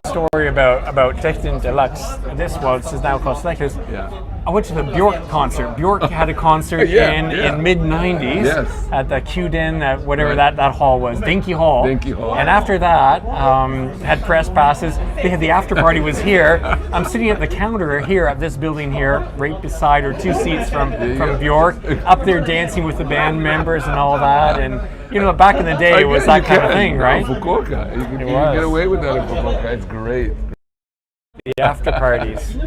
story about Decadent Deluxe, this is now called Selecta. Yeah. I went to the Bjork concert. Bjork had a concert in mid-90s at the Q-Den, whatever that hall was, Dinky Hall. Dinky Hall. And after that, had press passes. They had the after party was here. I'm sitting at the counter here at this building here, right beside her, 2 seats from Bjork, up there dancing with the band members and all that. And you know, back in the day, it was that kind of thing, right? Fukuoka. You can get away with that in Fukuoka. It's great. The after parties.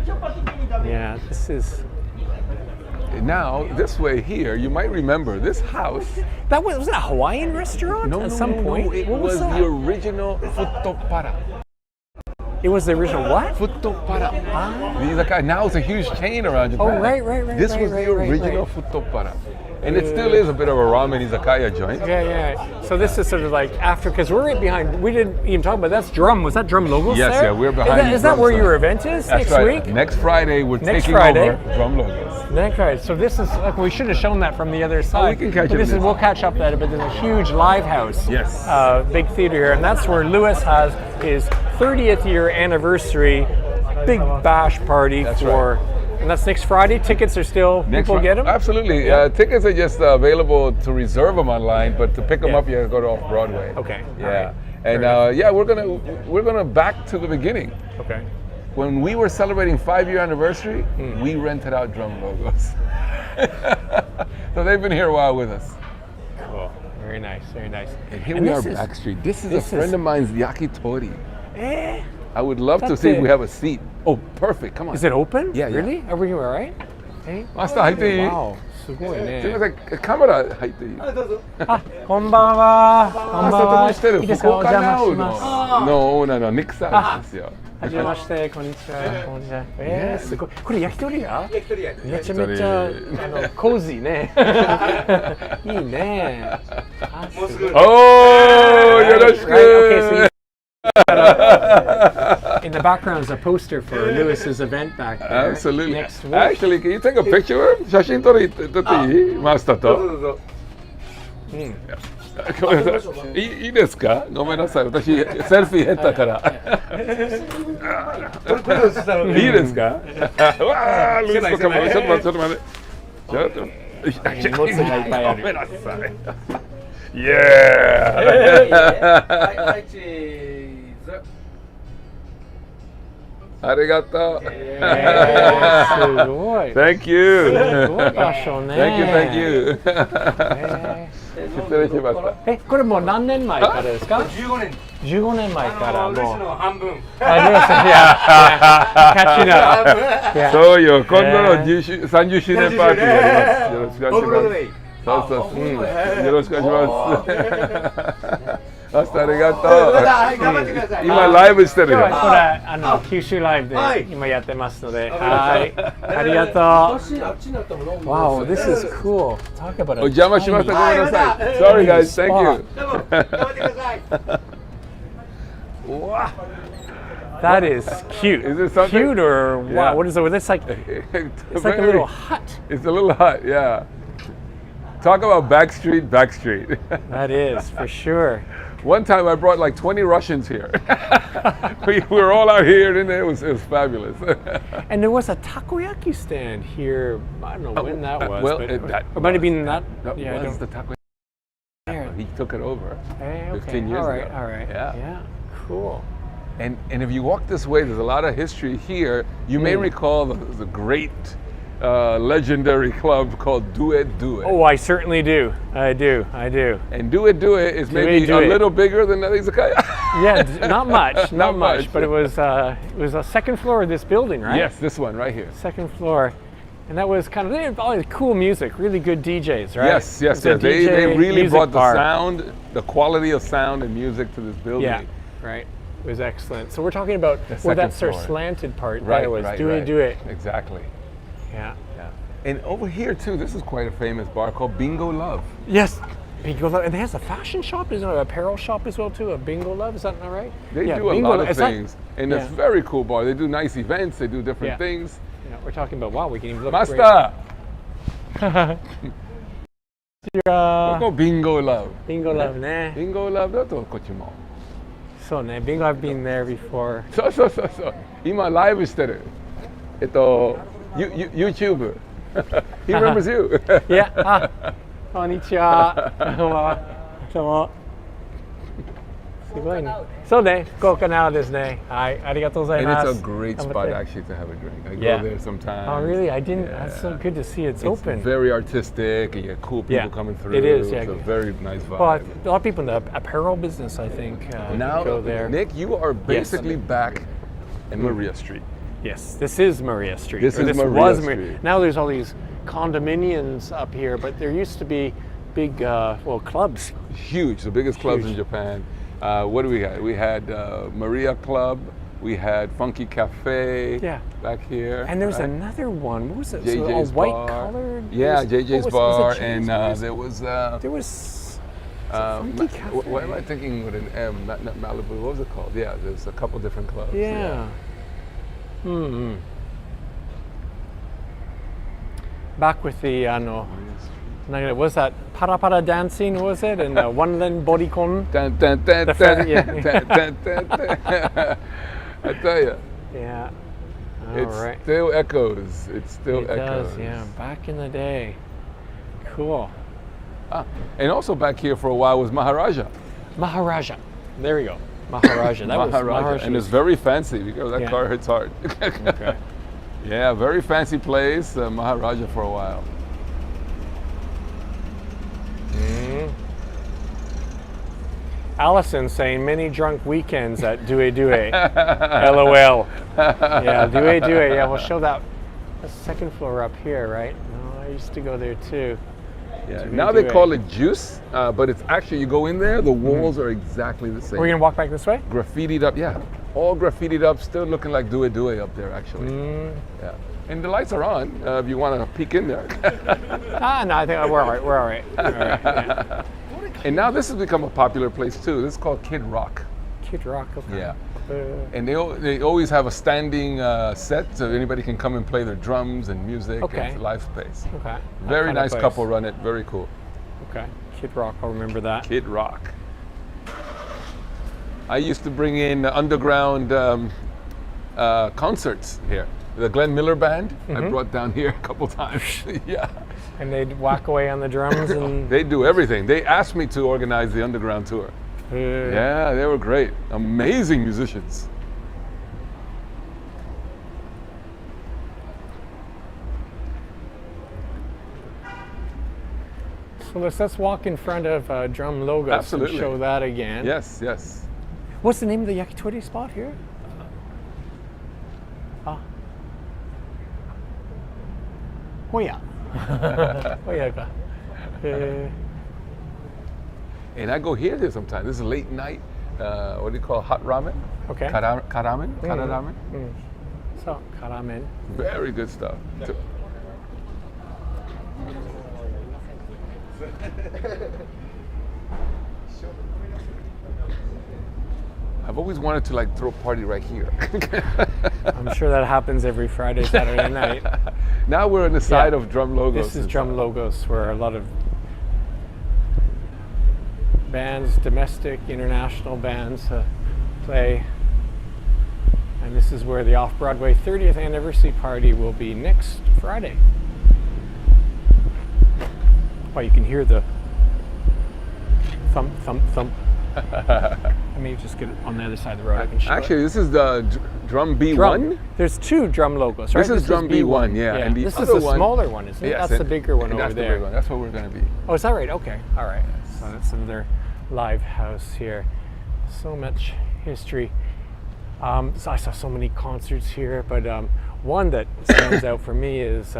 Yeah, this is. Now, this way here, you might remember this house. That was it a Hawaiian restaurant at some point? No, it What was that? the original Futtopara. It was the original what? Futtopara. Now it's a huge chain around Japan. Oh, right. This was the original Futtopara. And it still is a bit of a ramen izakaya joint. Yeah. So this is sort of like after, because we're right behind. We didn't even talk about that's drum. Was that Drum Logos Yes, there? yeah, we're behind. Is that where drum your set. event is That's next right. week? Next Friday, we're Next taking Friday. over Drum Logos. Next Friday. So this is like we should have shown that from the other side. we can catch But it this is later. we'll catch up that. But there's a huge live house. Yes. Big theater here, and that's where Lewis has his 30th year anniversary big bash party for. right. And that's next Friday. Tickets are still people get them. Absolutely. Tickets are just available to reserve them online, but to pick them up, you have to go to Off Broadway. Okay. Yeah. All right. And we're gonna back to the beginning. Okay. When we were celebrating 5-year anniversary, we rented out Drum Logos. So they've been here a while with us. Cool. Very nice. And here we are backstreet. This is a friend of mine's yakitori. I would love to That's see if it. we have a seat. Oh, perfect. Come on. Is it open? Yeah, yeah. Really? Are we all right? Hey. Master, 入っていい? Wow. すごいね。すみません、カメラ入っていい? あ、こんばんは。こんばんは。マスターとしてるいいですか？福お邪岡ナウ魔します。のオーナーのニックさんですよ。はじめまして、こんにちは。こんにちは。すごい。これ焼き鳥屋？焼き鳥屋。めちゃめちゃコージーね。いいね。あ、すごい。おー、よろしく。Okay, so in the background is a poster for Lewis's event back there. Absolutely. Next week. Actually, can you take a picture? 写真撮っていい? マスターと。ごめんなさい。いいですか？ごめんなさい。私セルフィー減ったから。いいですか？わあ、ルイスとかもちょっと待って。もつがいっぱいある。ごめんなさい。Yeah! ありがとう。すごい。 Thank you. すごい場所ね。Thank you. 失礼しました。これもう何年前からですか？15年。15年前からもう。半分。そうよ、今度の30周年パーティーやります。よろしくお願いします。そう。よろしくお願いします。マスターありがとう。今ライブしてるよ。これ九州ライブで今やってますので、はい。ありがとう。Wow, this is cool. Talk about it. お邪魔しました。ごめんなさい。Sorry guys, thank you. That is cute. Is it something? Cute or wow? Yeah. What is it? It's like a little hut. It's a little hut, yeah. Talk about backstreet. That is for sure. One time I brought like 20 Russians here. we were all out here and it was fabulous. And there was a takoyaki stand here. I don't know when that was. Well, but it might have been that. That Yeah, I was don't- the taco. He took it over Hey, okay. 15 years all right, ago. all right. Yeah. Cool. And if you walk this way, there's a lot of history here. You may recall the great legendary club called Do It. Oh, I certainly do. I do. And Do It is maybe Do a It. little bigger than that izakaya. Yeah, not much, Not much. but it was a second floor of this building, right? Yes, this one right here. Second floor. And that was kind of, they had all this cool music, really good DJs, right? Yes. It was a They DJ really music brought the bar. sound, the quality of sound and music to this building. Yeah, right. was excellent. So we're talking about The where that second sort of floor. slanted part Right, there was right, do right. it, do it. Exactly. Yeah. Yeah. And over here too, this is quite a famous bar called Bingo Love. Yes. Bingo Love, and it has a fashion shop, isn't it? An apparel shop as well too. A Bingo Love, is that not right? They yeah, do a Bingo lot Love. of Is that- things, and it's yeah. a very cool bar. They do nice events. They do different Yeah. things. Yeah, we're talking about wow, we can even look. Master, Great. Bingo Love. Bingo Love ね。 Bingo Love だとこっちも。そうね。Bingo, I've been there before. そうそうそうそう。今ライブしてる。YouTube. He remembers you. いや、あ、こんにちは。こんばんは。どうも。すごいね。そうね。福岡なですね。はい、ありがとうござい And ます。 it's a great 頑張っ spot て actually to have a drink. I Yeah. go there sometimes. Oh, really? I didn't. Yeah. That's so good to see it's It's open. very artistic, and you have cool people Yeah, coming through. it is, yeah. It's a very nice vibe. Well, a lot of people in the apparel business, I think, Now, go there. Nick, you are basically back in Maria Street. Yes, this is Maria Street. This Or is Maria was Street. Now there's all these condominiums up here, but there used to be big, clubs. Huge, the biggest clubs in Huge. Japan. What do we had? We had Maria Club. We had Funky Cafe Yeah. back here. And there's right? another one. What was it? JJ's a white Bar. colored. Yeah, JJ's Bar, and there there was. was. Funky Cafe. What am I thinking with an M? Not Malibu. What was it called? Yeah, there's a couple different clubs. Yeah. Hmm. Back with the what was that para para dancing? Was it and one len bodycon? Dun, dun, dun, The dun, feather- yeah. dun, dun, dun, dun. I tell you, Yeah. All it right. still echoes. It still It echoes. does. Yeah. Back in the day. Cool. Ah, and also back here for a while was Maharaja. Maharaja. There we go. Maharaja. That was Maharaja. And it's very fancy because that Yeah. car hits hard. Okay. Yeah, very fancy place, Maharaja for a while. Allison saying many drunk weekends at Due Due. LOL. Yeah, Due Due. Yeah, we'll show that. The second floor up here, right? No, I used to go there too. Yeah. Due Now they Due. call it Juice, but it's actually, you go in there, the walls are exactly the same. We're gonna walk back this way. Graffitied up, yeah. All graffitied up, still looking like Due Due up there, actually. Yeah. And the lights are on if you want to peek in there. No, I think we're all right. We're all right. All right. Yeah. And now this has become a popular place too. This is called Kid Rock. Kid Rock. Okay. Yeah. And they always have a standing set, so anybody can come and play their drums and music. Okay. It's a live space. Okay. That Very kind of nice place. couple run it. Very cool. Okay. Kid Rock. I'll remember that. Kid Rock. I used to bring in underground concerts here. The Glenn Miller Band, I brought down here a couple times. Yeah. And they'd whack away on the drums and. They do everything. They asked me to organize the underground tour. Yeah, they were great. Amazing musicians. So let's walk in front of Drum Logos Absolutely. and show that again. Yes, yes. What's the name of the yakitori spot here? Hoya. Hoya ka. And I go here sometimes. This is late night. What do you call hot ramen? Okay. Kara ramen? Kara ramen? So, karamen. Very good stuff. I've always wanted to like throw a party right here. I'm sure that happens every Friday, Saturday night. Now we're on the side Yeah. of Drum Logos. This is and Drum stuff. Logos, where a lot of bands, domestic, international bands, play. And this is where the Off Broadway 30th anniversary party will be next Friday. Oh, you can hear the thump, thump, thump. Let me just get it on the other side of the road. I can show Actually, it. this is the Drum B1. Drum. There's two Drum Logos, right? This is Drum B1, yeah. And the this is other the one- smaller one, isn't it? Yes, That's the and- bigger one and over that's there. The big one. That's where we're going to be. Oh, is that right? Okay. All right. So that's another live house here. So much history. So I saw so many concerts here, but one that stands out for me is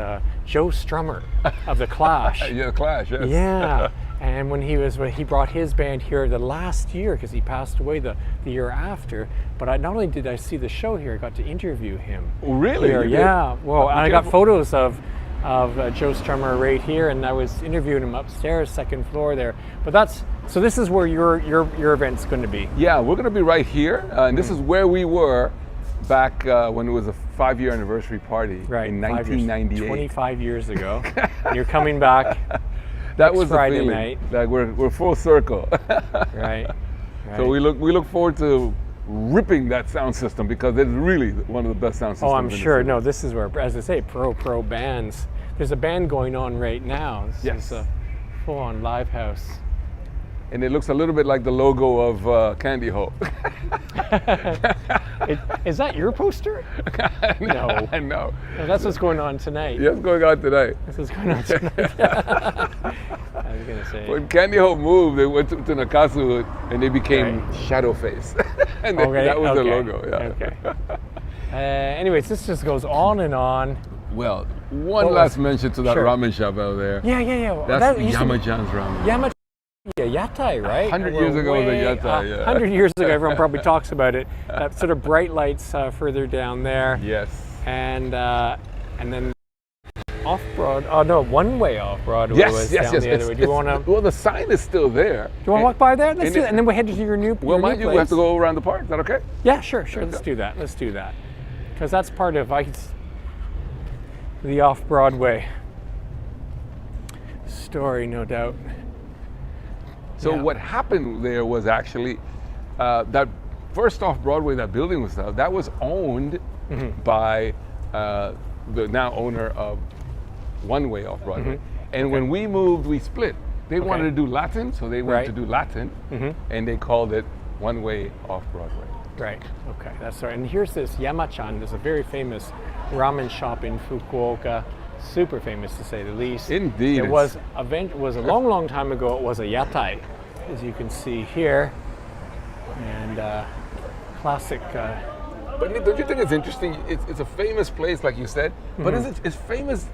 Joe Strummer of The Clash. Yeah, Clash, yes. Yeah. And when he brought his band here the last year, because he passed away the year after. But not only did I see the show here, I got to interview him. Oh, really? Here. You did? Yeah. Well, and I got careful. photos of Joe Strummer right here, and I was interviewing him upstairs, second floor there. But so this is where your event's going to be. Yeah, we're going to be right here, and this is where we were back when it was a 5-year anniversary party in 1998. 25 years ago. And you're coming back. That was the Friday feeling. night. Like we're full circle. Right. So we look forward to ripping that sound system because it's really one of the best sound systems. Oh, I'm in the sure. city. No, this is where, as I say, pro bands. There's a band going on right now. This is a full-on live house. And it looks a little bit like the logo of Candy Hope. Is that your poster? No. I know. No, that's what's going on tonight. Yeah, what's going on tonight? This is going on tonight. I was going to say. When Candy Hope moved, they went to Nakasu and they became Shadowface. And that was their logo. Yeah. Okay. Anyways, this just goes on and on. Well, one last mention to that Sure. ramen shop out there. Yeah. That's Yamajan's ramen. Yatai, right? 100 years ago it was a yatai, yeah. 100 years ago, everyone probably talks about it. That sort of bright lights further down there. Yes. And then Off Broadway. Oh no, one way Off Broadway was down the other way. Do you want to? Well, the sign is still there. Do you want to walk by there? Let's do that, and then we head to your new. Well, your mind new you, we have to go around the park. Is that okay? Yeah, sure. Let's do that. Because that's part of the Off Broadway story, no doubt. So what happened there was actually that first Off Broadway, that building was that was owned by the now owner of One Way Off Broadway. And when we moved, we split. They wanted to do Latin, so they went to do Latin, and they called it One Way Off Broadway. Right. Okay, that's right. And here's this Yamachan. There's a very famous ramen shop in Fukuoka. Super famous, to say the least. Indeed. It was a long time ago. It was a yatai, as you can see here, and classic. But don't you think it's interesting? It's a famous place, like you said, but is famous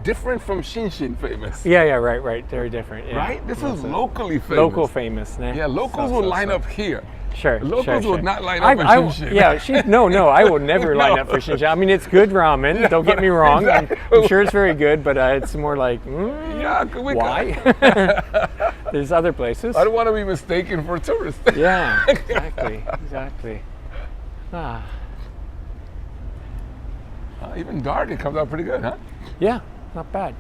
different from Shinshin famous? Yeah, right. Very different. Yeah. Right? This is locally famous. Local famous. Né? Yeah, locals will line up here. Sure. Locals would not line up for Shinshin. Yeah, no, I will never line up for Shinshin. I mean, it's good ramen. Don't get me wrong. Exactly. I'm sure it's very good, but it's more like, why? There's other places. I don't want to be mistaken for a tourist. Yeah, exactly. Even dark, it comes out pretty good, huh? Yeah, not bad.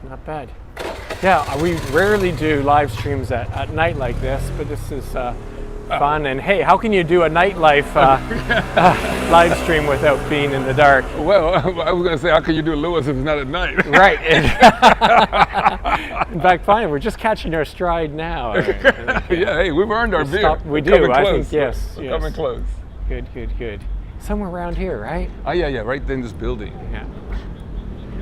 Yeah, we rarely do live streams at night like this, but this is fun. And hey, how can you do a nightlife live stream without being in the dark? Well, I was going to say, how can you do Lewis if it's not at night? Right. In fact, fine, we're just catching our stride now. Yeah, hey, we've earned our beer. We do, I think, yes. We're coming close. Good. Somewhere around here, right? Oh, yeah, right in this building. Yeah.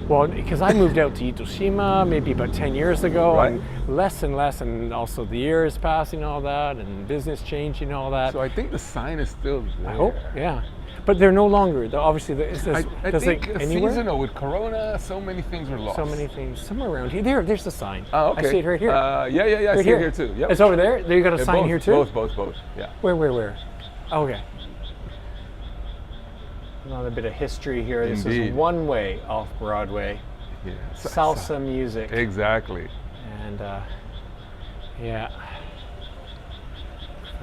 Well, because I moved out to Itoshima maybe about 10 years ago, and less and less, and also the years passing, all that, and business changing, all that. So I think the sign is still there. I hope, yeah. But they're no longer. Obviously, I think seasonal with Corona, so many things were lost. So many things. Somewhere around here. There's the sign. Oh, okay. I see it right here. Yeah. I see it here too. Yep. It's over there. There you got a sign both, here too. Both. Yeah. Where? Oh, okay. Another bit of history here. This is One Way Off Broadway. Yeah. Salsa music. Exactly. And yeah,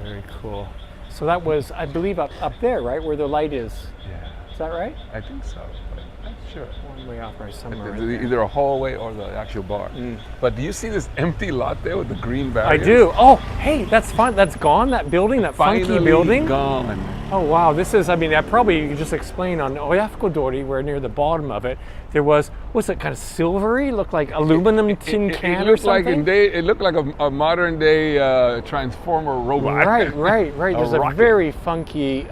very cool. So that was, I believe, up there, right, where the light is. Yeah. Is that right? I think so. But I'm sure. One Way Off right somewhere. Right either a hallway or the actual bar. But do you see this empty lot there with the green barriers? I do. Oh, hey, that's fun. That's gone. That building, that funky building. Gone. Oh wow, this is, I mean, I probably, you could just explain on Oyafuko-dori, where near the bottom of it, there was, what's it, kind of silvery? Looked like aluminum tin can or something? It looked like a modern day transformer robot. Right. There's a very funky,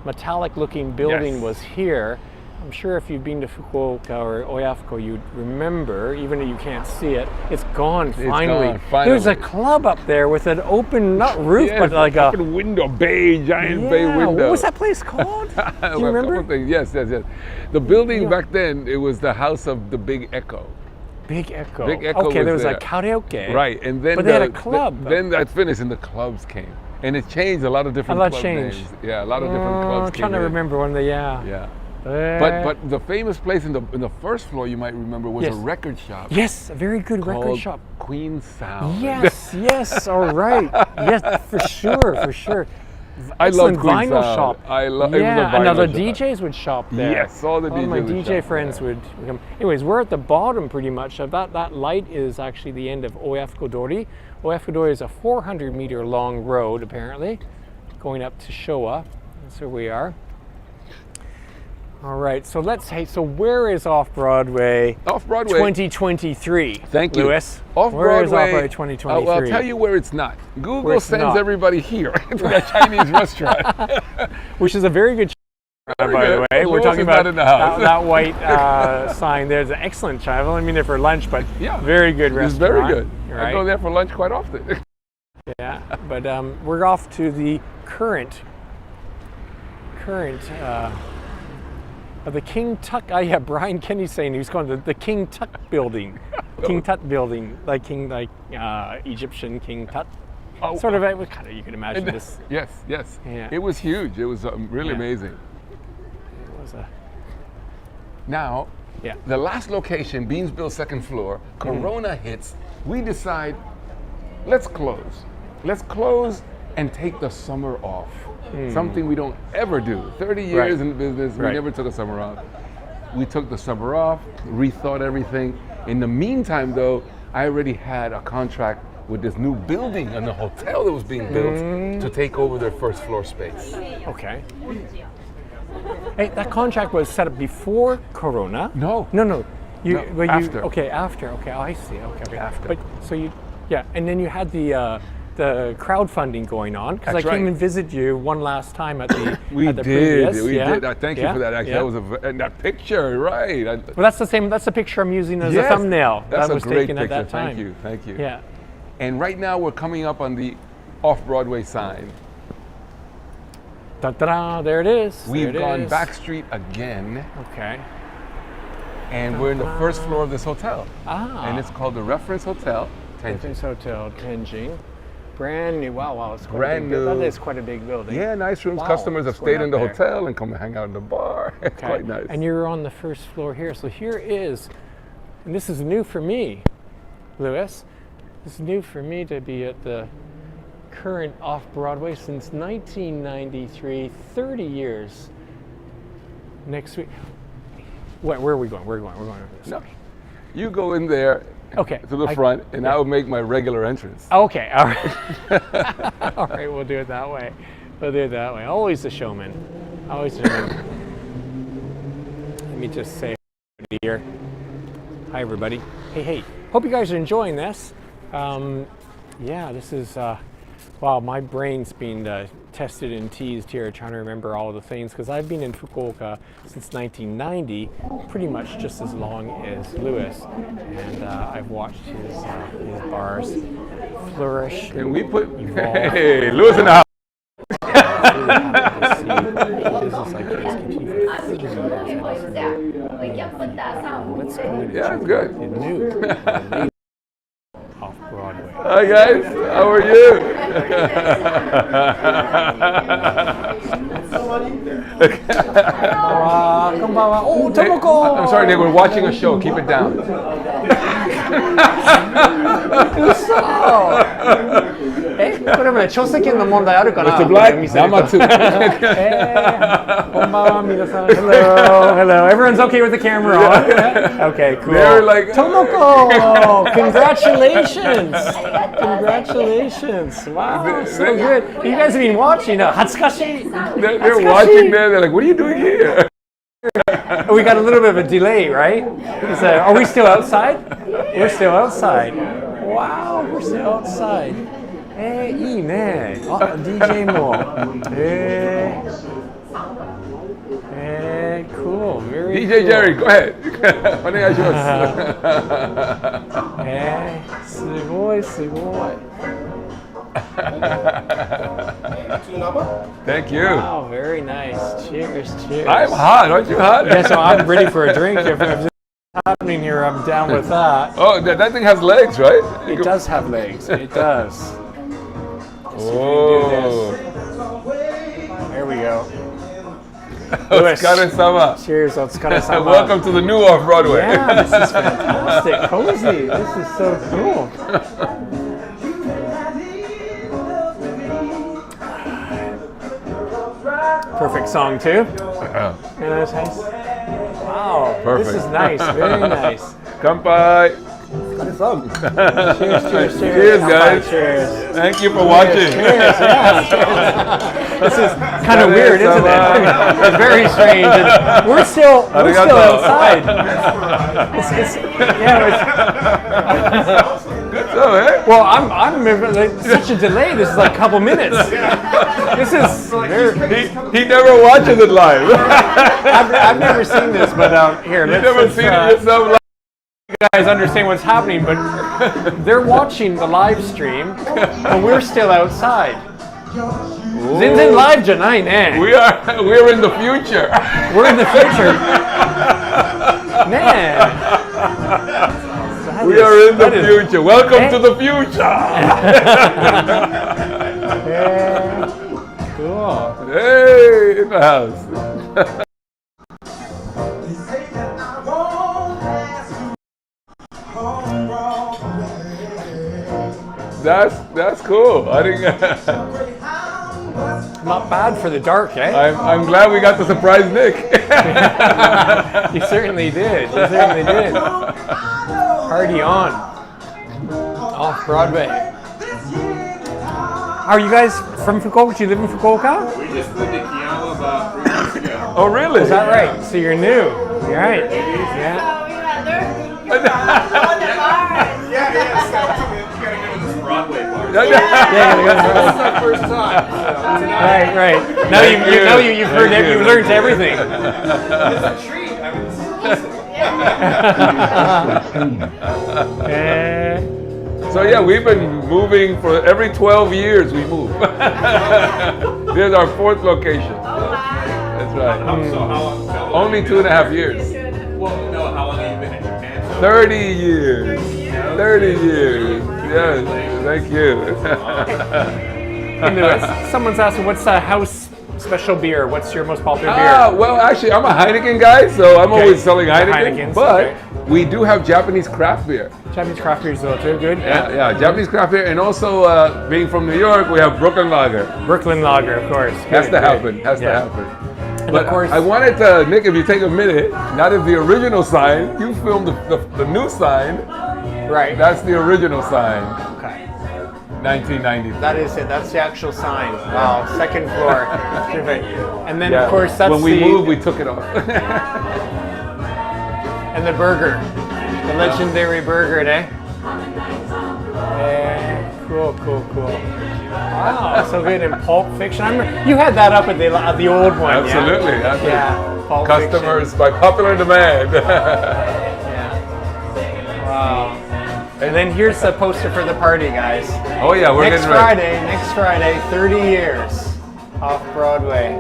metallic looking building was here. I'm sure if you've been to Fukuoka or Oyafuko, you'd remember, even though you can't see it, it's gone finally. It's gone, finally. There's a club up there with an open, not roof, but like a open window, giant bay window. What was that place called? Do you remember? Yes. The building back then, it was the House of the Big Echo. Big Echo. Big Echo okay, was there was there. a karaoke. Right, and then But they had a club. Then that finished, and the clubs came, and it changed a lot of different. A lot club changed. names. Yeah, a lot of different clubs I'm came trying to in. remember when they. Yeah. Yeah. Uh, But the famous place in the first floor you might remember was Yes. a record shop. Yes, a very good record called shop. Queen Sound. Yes, yes, all right. Yes, for sure, for sure. I love Excellent Queen vinyl Sound. shop. I love it was a Yeah, vinyl and other shop. DJs would shop there. Yes, all the All DJs my would DJ shop friends there. would come. Anyways, we're at the bottom pretty much. That light is actually the end of Oyafuko-dori. Oyafuko-dori is a 400-meter long road, apparently, going up to Showa. That's where we are. All right, so so where is Off Broadway? Off Broadway. 2023. Thank you. Lewis. Off Where is Off Broadway. Broadway 2023? I'll tell you where it's not. Google Where it's sends not. everybody here to that Chinese restaurant. Which is a very good by the good. way. As We're long as talking it's about not in the house. that white sign there. It's an excellent chai. I've only been there for lunch, but Yeah, very good It's restaurant. very good. Right? I go there for lunch quite often. Yeah, but we're off to the current of the King Tut. Yeah, Brian Kenny's saying he's going to the King Tut building. King Tut building, like Egyptian King Tut. Oh, Sort of, it was kind of, you can imagine this. Yes, yes. Yeah. It was huge. It was really Yeah. amazing. It was a, Now, yeah. the last location, Beansville second floor, Corona hits. We decide, let's close. Let's close and take the summer off. Something we don't ever do. 30 years Right. in the business, we Right. never took a summer off. We took the summer off, rethought everything. In the meantime, though, I already had a contract with this new building and the hotel that was being built to take over their first floor space. Okay. Hey, that contract was set up before Corona. No. No. No, after. Okay, after. Okay, oh, I see. Okay. After. But so and then you had the crowdfunding going on because I That's came right. and visited you one last time at the We at the did. previous. We yeah? did. Thank you Yeah? for that. Actually, Yeah. that was and that picture, right? Well, that's the same. That's the picture I'm using as Yes, a thumbnail. That's that a was great taken picture. at that time. Thank you. Yeah. And right now we're coming up on the Off Broadway sign. Da-da-da, there it is. We've There it gone is. back street again, Okay. and we're in the first floor of this hotel. Ah. And it's called the Reference Hotel, Tenjin. Reference Hotel Tenjin. Brand new. Wow, it's quite Brand a big, new. That is quite a big building. Yeah, nice rooms. Wow, Customers have it's way stayed in the up there. hotel and come and hang out in the bar. It's Okay. quite nice. And you're on the first floor here. So here is, and this is new for me, Lewis. This is new for me to be at the current Off Broadway since 1993, 30 years. Next week. Where are we going? We're going over this No. way. You go in there Okay. to the front, and I will make my regular entrance. Okay, all right. All right, we'll do it that way. We'll do it that way. Always the showman. Always the showman. Let me just say here. Hi, everybody. Hey. Hope you guys are enjoying this. Yeah, this is, wow, my brain's being tested and teased here, trying to remember all of the things, because I've been in Fukuoka since 1990, pretty much just as long as Lewis, and I've watched his bars flourish. And we put, evolve. hey, Lewis in the house. Really happy to see business like this continue for 30 years. Let's go into Yeah, it's good. the new Off Broadway. Hi guys, how are you? こんばんは。お、Tomoko! I'm sorry, Nick, we're watching a show. Keep it down. これもね、著作権の問題あるかな Mr. Black, 見せると Namatsu. こんばんは、皆さん。Hello. Everyone's okay with the camera on? Okay, cool. They're like, Tomoko! Congratulations! Congratulations! Wow, so good. You guys have been watching. 恥ずかしい. they're watching there. They're like, what are you doing here? We got a little bit of a delay, right? Are we still outside? We're still outside. Wow, we're still outside. いいね。DJ も。Cool. Very DJ cool. Jerry, go ahead. お願いします すごいすごい。Thank you. Wow, very nice. Cheers, cheers. I'm hot. Aren't you hot? Yeah, so I'm ready for a drink. happening here, I'm down with that. Oh, that thing has legs, right? It does have legs. It does. Oh. There we go. Luis. Otsukare-sama. Cheers, Otsukare-sama. Welcome to the new Off Broadway. Yeah, this is fantastic. Cozy. This is so cool. Perfect song too. Yeah, that's nice. Wow. Perfect. This is nice. Very nice. Kanpai. Cheers, cheers, cheers. Cheers, guys. Cheers. Thank you for watching. Cheers, yeah, cheers. This is kind of weird, isn't it? It's very strange. And we're still outside. Good job, eh? Well, I'm like, such a delay. This is like a couple minutes. This is He never watches it live. I've never seen this, but here, You've never seen it yourself live. you guys understand what's happening, but they're watching the live stream, and we're still outside. Zinzin live janai ne. We're in the future. We're in the future. Man. We are in the future. Welcome to the future. Yeah. Cool. Hey, in the house. That's cool. I think Not bad for the dark, eh? I'm glad we got to surprise Nick. You certainly did. You certainly did. Party on. Off Broadway. Are you guys from Fukuoka? Do you live in Fukuoka? We just moved to Kyoto about 3 months ago. Oh, really? Is that right? So you're new. You're right. Yeah. Yeah, you gotta go to this Broadway bar. Yeah. This is our first time. Right. Now you've heard it. You've learned everything. It's a treat. I mean, this is awesome. So yeah, we've been moving for every 12 years we move. There's our 4th location. That's right. So how long? Only 2.5 years. Well, no, how long have you been in Japan? 30 years. 30 years. Yes. Thank you. And someone's asking, what's the house special beer? What's your most popular beer? Well, actually, I'm a Heineken guy, so I'm always selling Heineken. Heinekens, But okay. we do have Japanese craft beer. Japanese craft beers though too. Good. Yeah, Japanese craft beer, and also being from New York, we have Brooklyn Lager. Brooklyn Lager, of course. Has Good, to happen. Has to Yeah. happen. And But of course, I wanted to, Nick, if you take a minute, that is the original sign. You filmed the new sign. right. That's the original sign. Okay. 1990. That is it. That's the actual sign. Wow. 2nd floor. Terrific. And then Yeah. of course that's when we moved, we took it off. and the burger, the legendary burger, eh? Yeah. Cool. Wow. So good in Pulp Fiction. You had that up at the old one. Absolutely. Yeah. Pulp Customers by popular demand. Fiction. Yeah. Wow. And then here's the poster for the party, guys. Oh yeah, we're Next getting ready. Friday, 30 years. Off Broadway.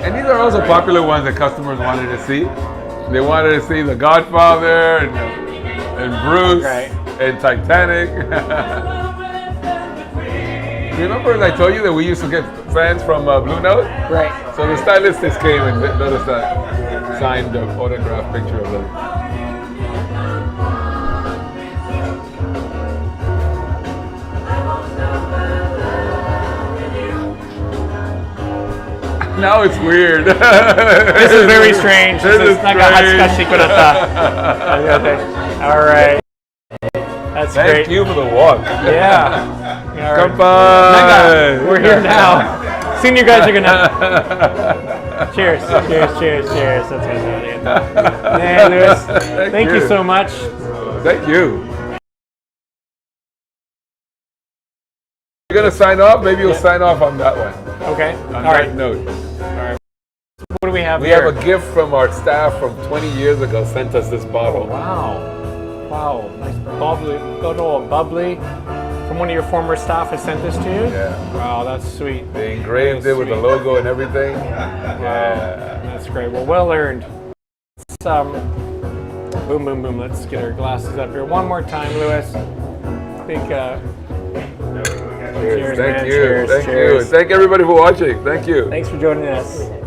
And these are also popular ones that customers wanted to see. They wanted to see The Godfather and Bruce Right. and Titanic. Remember I told you that we used to get fans from Blue Note? Right. So the stylists came and let us signed autograph picture of them. Now it's weird. This is very strange. This is like strange. All right. That's Thank great. you for the walk. Yeah. All right. Goodbye. We're here now. Soon you guys are gonna. Cheers. That's good. Man, Luis, thank you so much. Thank you. You're gonna sign off? Maybe you'll sign off on that one. Okay. On All that right. note. What do we have We here? have a gift from our staff from 20 years ago. Sent us this bottle. Wow. Nice bubbly. Good old bubbly. From one of your former staff has sent this to you? Yeah. Wow, that's sweet. They engraved it with the logo and everything. Yeah. That's great. Well earned. boom, boom, boom. Let's get our glasses up here one more time, Luis. Big. Cheers, Thank man. you. Cheers, Thank cheers. you. Thank everybody for watching. Thank you. Thanks for joining us.